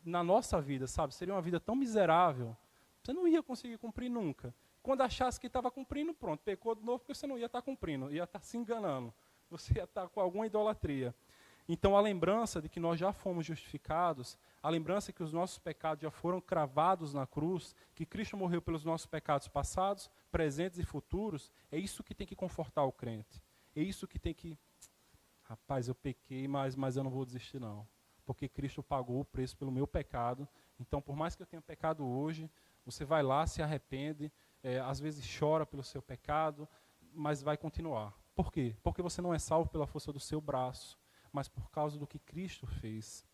na nossa vida, sabe? Seria uma vida tão miserável, você não ia conseguir cumprir nunca. Quando achasse que estava cumprindo, pronto, pecou de novo, porque você não ia estar cumprindo, ia estar se enganando. Você ia estar com alguma idolatria. Então, a lembrança de que nós já fomos justificados, a lembrança que os nossos pecados já foram cravados na cruz, que Cristo morreu pelos nossos pecados passados, presentes e futuros, é isso que tem que confortar o crente. É isso que tem que... Rapaz, eu pequei, mas eu não vou desistir não. Porque Cristo pagou o preço pelo meu pecado. Então, por mais que eu tenha pecado hoje, você vai lá, se arrepende, às vezes chora pelo seu pecado, mas vai continuar. Por quê? Porque você não é salvo pela força do seu braço, mas por causa do que Cristo fez.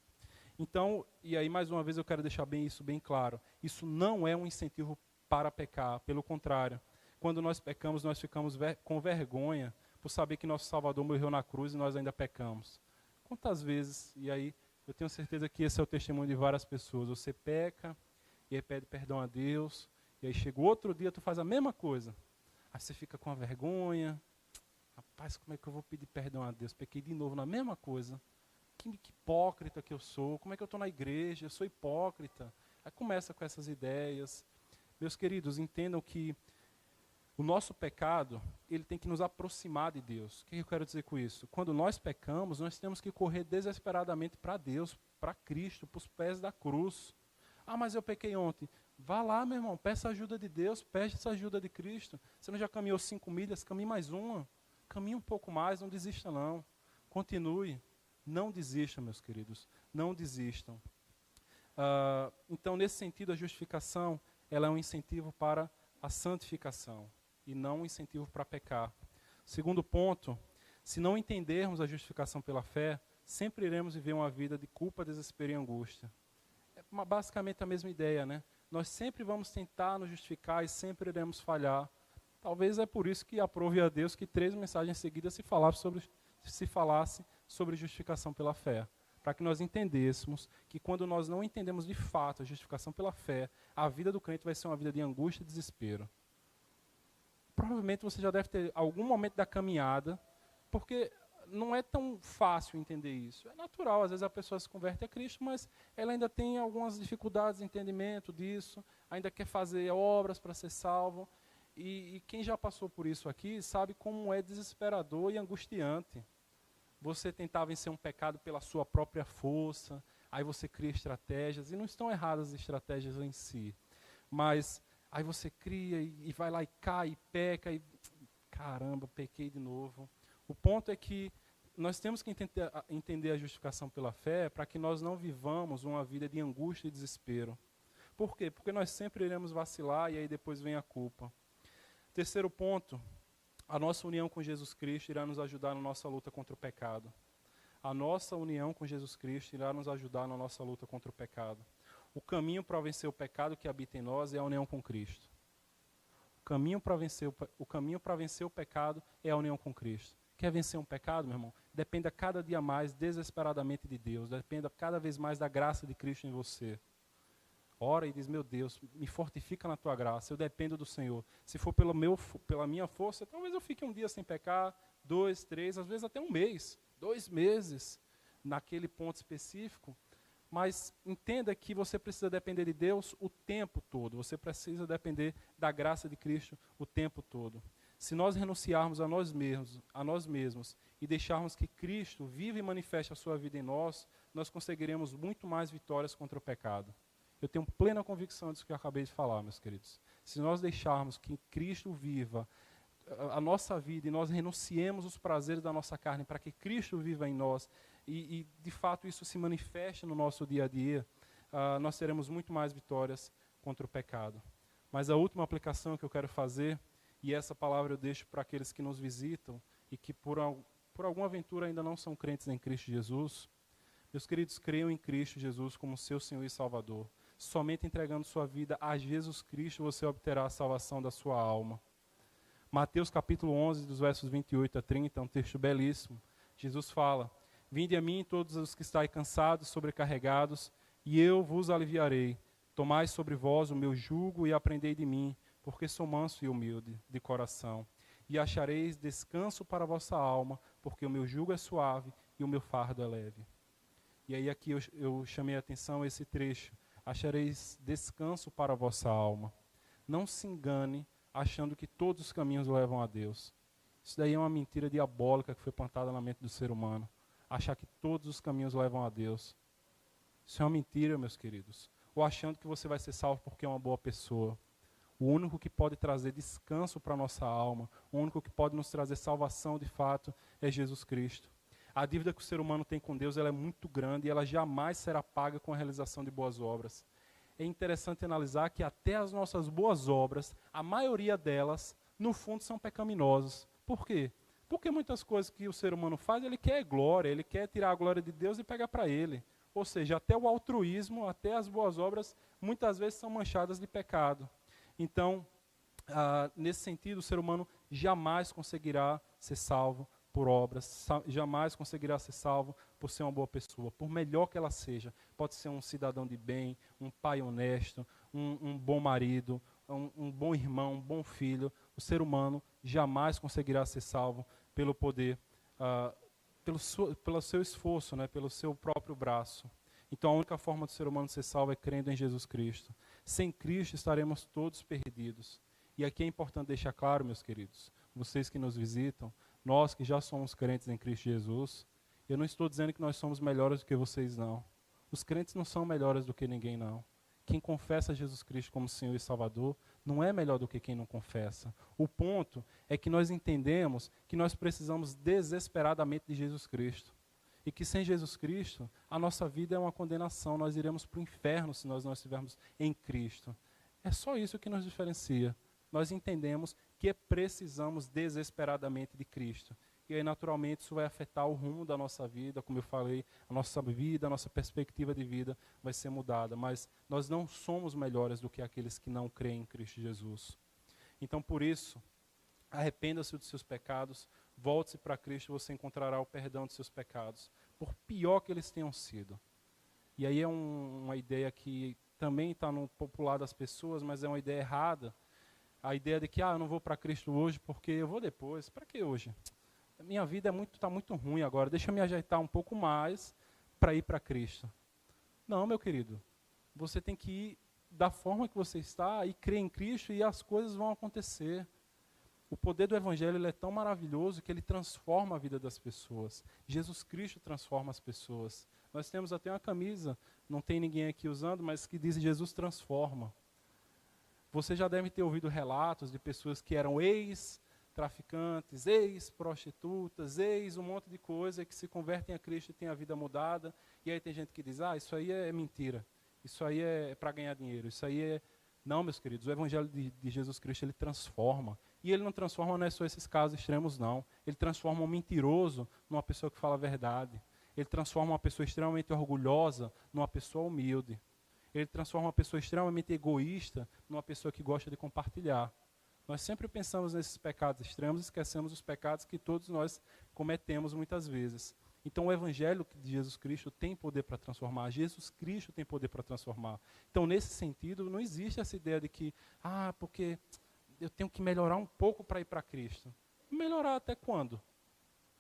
Então, e aí mais uma vez eu quero deixar isso bem claro, isso não é um incentivo para pecar, pelo contrário. Quando nós pecamos, nós ficamos com vergonha por saber que nosso Salvador morreu na cruz e nós ainda pecamos. Quantas vezes, e aí eu tenho certeza que esse é o testemunho de várias pessoas, você peca, e aí pede perdão a Deus, e aí chega outro dia, tu faz a mesma coisa. Aí você fica com a vergonha, rapaz, como é que eu vou pedir perdão a Deus? Pequei de novo na mesma coisa. Que hipócrita que eu sou, como é que eu estou na igreja, eu sou hipócrita. Aí começa com essas ideias. Meus queridos, entendam que o nosso pecado, ele tem que nos aproximar de Deus. O que eu quero dizer com isso? Quando nós pecamos, nós temos que correr desesperadamente para Deus, para Cristo, para os pés da cruz. Ah, mas eu pequei ontem. Vá lá, meu irmão, peça a ajuda de Deus, peça a ajuda de Cristo. Você não já caminhou 5 milhas, caminhe mais uma. Caminhe um pouco mais, não desista não. Continue. Não desistam, meus queridos. Não desistam. Então, nesse sentido, a justificação, ela é um incentivo para a santificação e não um incentivo para pecar. Segundo ponto, se não entendermos a justificação pela fé, sempre iremos viver uma vida de culpa, desespero e angústia. É basicamente a mesma ideia, né? Nós sempre vamos tentar nos justificar e sempre iremos falhar. Talvez é por isso que aprove a Deus que 3 mensagens seguidas se falasse sobre justificação pela fé. Para que nós entendêssemos que quando nós não entendemos de fato a justificação pela fé, a vida do crente vai ser uma vida de angústia e desespero. Provavelmente você já deve ter algum momento da caminhada, porque não é tão fácil entender isso. É natural, às vezes a pessoa se converte a Cristo, mas ela ainda tem algumas dificuldades de entendimento disso, ainda quer fazer obras para ser salvo. E quem já passou por isso aqui sabe como é desesperador e angustiante. Você tentar vencer um pecado pela sua própria força, aí você cria estratégias, e não estão erradas as estratégias em si, mas aí você cria e vai lá e cai, e peca, e caramba, pequei de novo. O ponto é que nós temos que entender a justificação pela fé para que nós não vivamos uma vida de angústia e desespero. Por quê? Porque nós sempre iremos vacilar e aí depois vem a culpa. Terceiro ponto, a nossa união com Jesus Cristo irá nos ajudar na nossa luta contra o pecado. A nossa união com Jesus Cristo irá nos ajudar na nossa luta contra o pecado. O caminho para vencer o pecado que habita em nós é a união com Cristo. O caminho para vencer o pecado é a união com Cristo. Quer vencer um pecado, meu irmão? Dependa cada dia mais desesperadamente de Deus. Dependa cada vez mais da graça de Cristo em você. Ora e diz, meu Deus, me fortifica na tua graça, eu dependo do Senhor. Se for pela minha força, talvez eu fique um dia sem pecar, 2, 3, às vezes até um mês, 2 meses, naquele ponto específico. Mas entenda que você precisa depender de Deus o tempo todo, você precisa depender da graça de Cristo o tempo todo. Se nós renunciarmos a nós mesmos e deixarmos que Cristo viva e manifeste a sua vida em nós, nós conseguiremos muito mais vitórias contra o pecado. Eu tenho plena convicção disso que eu acabei de falar, meus queridos. Se nós deixarmos que Cristo viva a nossa vida e nós renunciemos os prazeres da nossa carne para que Cristo viva em nós e de fato isso se manifeste no nosso dia a dia, nós teremos muito mais vitórias contra o pecado. Mas a última aplicação que eu quero fazer, e essa palavra eu deixo para aqueles que nos visitam e que por alguma aventura ainda não são crentes em Cristo Jesus, meus queridos, creiam em Cristo Jesus como seu Senhor e Salvador. Somente entregando sua vida a Jesus Cristo você obterá a salvação da sua alma. Mateus capítulo 11, dos versos 28 a 30, é um texto belíssimo. Jesus fala, vinde a mim todos os que estáis cansados, sobrecarregados, e eu vos aliviarei. Tomai sobre vós o meu jugo e aprendei de mim, porque sou manso e humilde de coração. E achareis descanso para a vossa alma, porque o meu jugo é suave e o meu fardo é leve. E aí aqui eu chamei a atenção a esse trecho. Achareis descanso para a vossa alma. Não se engane achando que todos os caminhos levam a Deus. Isso daí é uma mentira diabólica que foi plantada na mente do ser humano. Achar que todos os caminhos levam a Deus. Isso é uma mentira, meus queridos. Ou achando que você vai ser salvo porque é uma boa pessoa. O único que pode trazer descanso para a nossa alma, o único que pode nos trazer salvação de fato é Jesus Cristo. A dívida que o ser humano tem com Deus ela é muito grande e ela jamais será paga com a realização de boas obras. É interessante analisar que até as nossas boas obras, a maioria delas, no fundo, são pecaminosas. Por quê? Porque muitas coisas que o ser humano faz, ele quer glória, ele quer tirar a glória de Deus e pegar para ele. Ou seja, até o altruísmo, até as boas obras, muitas vezes são manchadas de pecado. Então, nesse sentido, o ser humano jamais conseguirá ser salvo por obras, jamais conseguirá ser salvo por ser uma boa pessoa, por melhor que ela seja. Pode ser um cidadão de bem, um pai honesto, um bom marido, um bom irmão, um bom filho. O ser humano jamais conseguirá ser salvo pelo poder, pelo seu esforço, né, pelo seu próprio braço. Então a única forma do ser humano ser salvo é crendo em Jesus Cristo. Sem Cristo estaremos todos perdidos. E aqui é importante deixar claro, meus queridos, vocês que nos visitam, nós que já somos crentes em Cristo Jesus, eu não estou dizendo que nós somos melhores do que vocês, não. Os crentes não são melhores do que ninguém, não. Quem confessa Jesus Cristo como Senhor e Salvador não é melhor do que quem não confessa. O ponto é que nós entendemos que nós precisamos desesperadamente de Jesus Cristo. E que sem Jesus Cristo, a nossa vida é uma condenação. Nós iremos para o inferno se nós não estivermos em Cristo. É só isso que nos diferencia. Nós entendemos que precisamos desesperadamente de Cristo. E aí, naturalmente, isso vai afetar o rumo da nossa vida. Como eu falei, a nossa vida, a nossa perspectiva de vida vai ser mudada. Mas nós não somos melhores do que aqueles que não creem em Cristo Jesus. Então, por isso, Arrependa-se dos seus pecados, volte-se para Cristo, você encontrará o perdão dos seus pecados, por pior que eles tenham sido. E aí é uma ideia que também está no popular das pessoas, mas é uma ideia errada. A ideia de que, eu não vou para Cristo hoje porque eu vou depois. Para que hoje? A minha vida está muito ruim agora, deixa eu me ajeitar um pouco mais para ir para Cristo. Não, meu querido, você tem que ir da forma que você está e crer em Cristo e as coisas vão acontecer. O poder do Evangelho ele é tão maravilhoso que ele transforma a vida das pessoas. Jesus Cristo transforma as pessoas. Nós temos até uma camisa, não tem ninguém aqui usando, mas que diz Jesus transforma. Você já deve ter ouvido relatos de pessoas que eram ex-traficantes, ex-prostitutas, um monte de coisa, que se convertem a Cristo e têm a vida mudada. E aí tem gente que diz, isso aí é mentira, isso aí é para ganhar dinheiro, isso aí é... Não, meus queridos, o Evangelho de Jesus Cristo, ele transforma. E ele não transforma, não é só esses casos extremos, não. Ele transforma um mentiroso numa pessoa que fala a verdade. Ele transforma uma pessoa extremamente orgulhosa numa pessoa humilde. Ele transforma uma pessoa extremamente egoísta numa pessoa que gosta de compartilhar. Nós sempre pensamos nesses pecados extremos e esquecemos os pecados que todos nós cometemos muitas vezes. Então o Evangelho de Jesus Cristo tem poder para transformar. Jesus Cristo tem poder para transformar. Então nesse sentido, não existe essa ideia de que, porque eu tenho que melhorar um pouco para ir para Cristo. Melhorar até quando?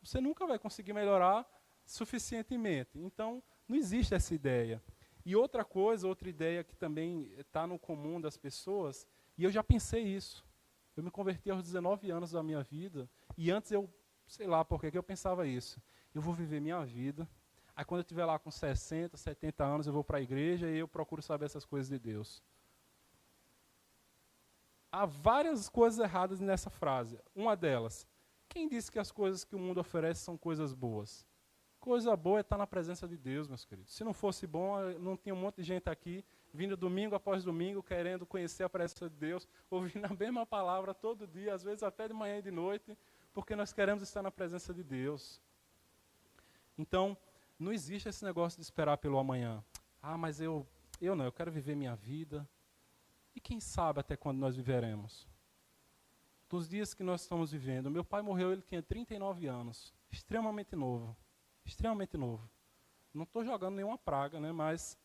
Você nunca vai conseguir melhorar suficientemente. Então não existe essa ideia. E outra ideia que também está no comum das pessoas, e eu já pensei isso. Eu me converti aos 19 anos da minha vida, e antes eu, sei lá por que eu pensava isso. Eu vou viver minha vida, aí quando eu estiver lá com 60, 70 anos, eu vou para a igreja e eu procuro saber essas coisas de Deus. Há várias coisas erradas nessa frase. Uma delas, quem disse que as coisas que o mundo oferece são coisas boas? Coisa boa é estar na presença de Deus, meus queridos. Se não fosse bom, não tinha um monte de gente aqui, vindo domingo após domingo, querendo conhecer a presença de Deus, ouvindo a mesma palavra todo dia, às vezes até de manhã e de noite, porque nós queremos estar na presença de Deus. Então, não existe esse negócio de esperar pelo amanhã. Mas eu quero viver minha vida. E quem sabe até quando nós viveremos? Dos dias que nós estamos vivendo. Meu pai morreu, ele tinha 39 anos. Extremamente novo. Extremamente novo. Não estou jogando nenhuma praga, né? Mas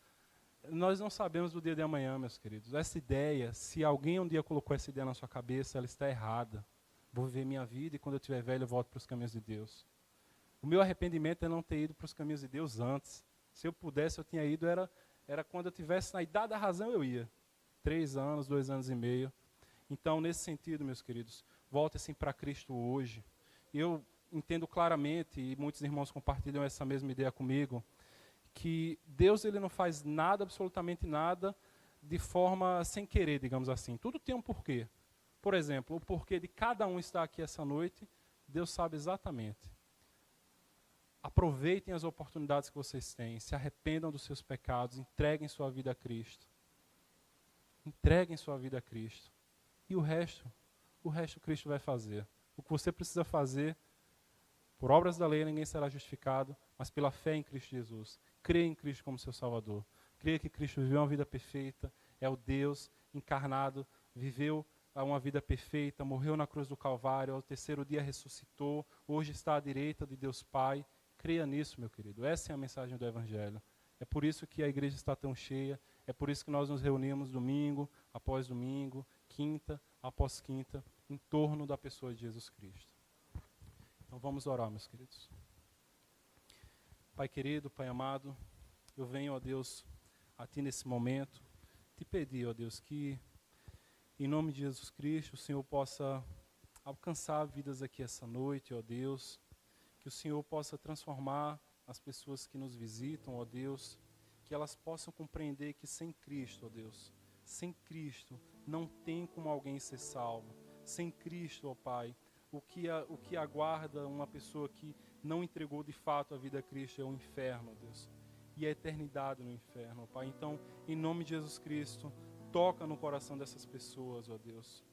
nós não sabemos do dia de amanhã, meus queridos. Essa ideia, se alguém um dia colocou essa ideia na sua cabeça, ela está errada. Vou viver minha vida e quando eu estiver velho eu volto para os caminhos de Deus. O meu arrependimento é não ter ido para os caminhos de Deus antes. Se eu pudesse, eu tinha ido, era quando eu tivesse na idade da razão, eu ia. 3 anos, 2 anos e meio. Então, nesse sentido, meus queridos, voltem-se para Cristo hoje. Eu entendo claramente, e muitos irmãos compartilham essa mesma ideia comigo, que Deus ele não faz nada, absolutamente nada, de forma sem querer, digamos assim. Tudo tem um porquê. Por exemplo, o porquê de cada um estar aqui essa noite, Deus sabe exatamente. Aproveitem as oportunidades que vocês têm, se arrependam dos seus pecados, entreguem sua vida a Cristo. Entreguem sua vida a Cristo. E o resto Cristo vai fazer. O que você precisa fazer, por obras da lei ninguém será justificado, mas pela fé em Cristo Jesus. Creia em Cristo como seu Salvador. Creia que Cristo viveu uma vida perfeita, é o Deus encarnado, viveu uma vida perfeita, morreu na cruz do Calvário, ao terceiro dia ressuscitou, hoje está à direita de Deus Pai. Creia nisso, meu querido. Essa é a mensagem do Evangelho. É por isso que a igreja está tão cheia, é por isso que nós nos reunimos domingo após domingo, quinta após quinta, em torno da pessoa de Jesus Cristo. Então vamos orar, meus queridos. Pai querido, Pai amado, eu venho, ó Deus, a Ti nesse momento, te pedir, ó Deus, que em nome de Jesus Cristo o Senhor possa alcançar vidas aqui essa noite, ó Deus, que o Senhor possa transformar as pessoas que nos visitam, ó Deus, que elas possam compreender que sem Cristo, ó Deus, sem Cristo não tem como alguém ser salvo. Sem Cristo, ó Pai, o que aguarda uma pessoa que não entregou de fato a vida a Cristo é o inferno, ó Deus, e a eternidade no inferno, ó Pai. Então, em nome de Jesus Cristo, toca no coração dessas pessoas, ó Deus.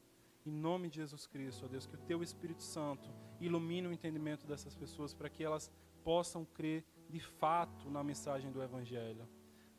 Em nome de Jesus Cristo, ó Deus, que o Teu Espírito Santo ilumine o entendimento dessas pessoas para que elas possam crer de fato na mensagem do Evangelho.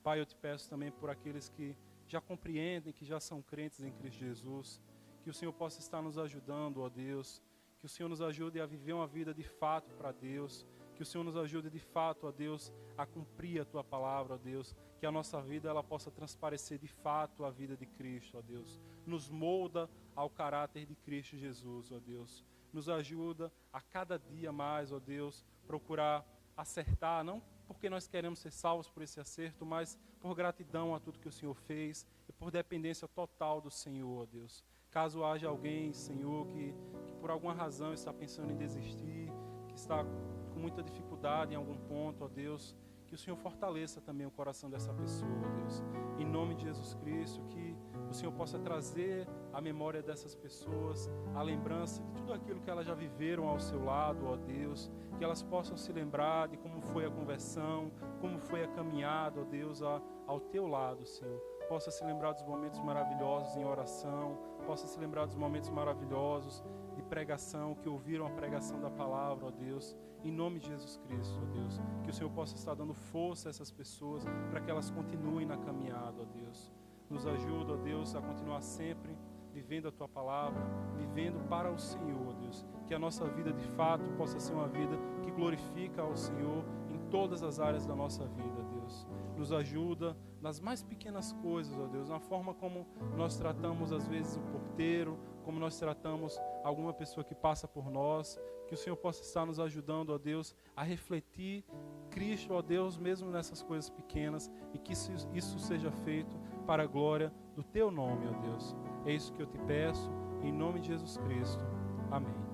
Pai, eu te peço também por aqueles que já compreendem, que já são crentes em Cristo Jesus, que o Senhor possa estar nos ajudando, ó Deus, que o Senhor nos ajude a viver uma vida de fato para Deus, que o Senhor nos ajude de fato, ó Deus, a cumprir a Tua palavra, ó Deus, que a nossa vida ela possa transparecer de fato a vida de Cristo, ó Deus. Nos molda ao caráter de Cristo Jesus, ó Deus. Nos ajuda a cada dia mais, ó Deus, procurar acertar, não porque nós queremos ser salvos por esse acerto, mas por gratidão a tudo que o Senhor fez e por dependência total do Senhor, ó Deus. Caso haja alguém, Senhor, que por alguma razão está pensando em desistir, que está com muita dificuldade em algum ponto, ó Deus, que o Senhor fortaleça também o coração dessa pessoa, ó Deus. Em nome de Jesus Cristo, que o Senhor possa trazer à memória dessas pessoas a lembrança de tudo aquilo que elas já viveram ao seu lado, ó Deus, que elas possam se lembrar de como foi a conversão, como foi a caminhada, ó Deus, ao teu lado, Senhor. Possa se lembrar dos momentos maravilhosos em oração, possa se lembrar dos momentos maravilhosos de pregação, que ouviram a pregação da palavra, ó Deus, em nome de Jesus Cristo, ó Deus, que o Senhor possa estar dando força a essas pessoas para que elas continuem na caminhada, ó Deus. Nos ajuda, ó Deus, a continuar sempre vivendo a Tua palavra, vivendo para o Senhor, ó Deus, que a nossa vida de fato possa ser uma vida que glorifica ao Senhor em todas as áreas da nossa vida, Deus. Nos ajuda nas mais pequenas coisas, ó Deus, na forma como nós tratamos às vezes o porteiro, como nós tratamos alguma pessoa que passa por nós, que o Senhor possa estar nos ajudando, ó Deus, a refletir Cristo, ó Deus, mesmo nessas coisas pequenas, e que isso seja feito para a glória do Teu nome, ó Deus. É isso que eu te peço, em nome de Jesus Cristo. Amém.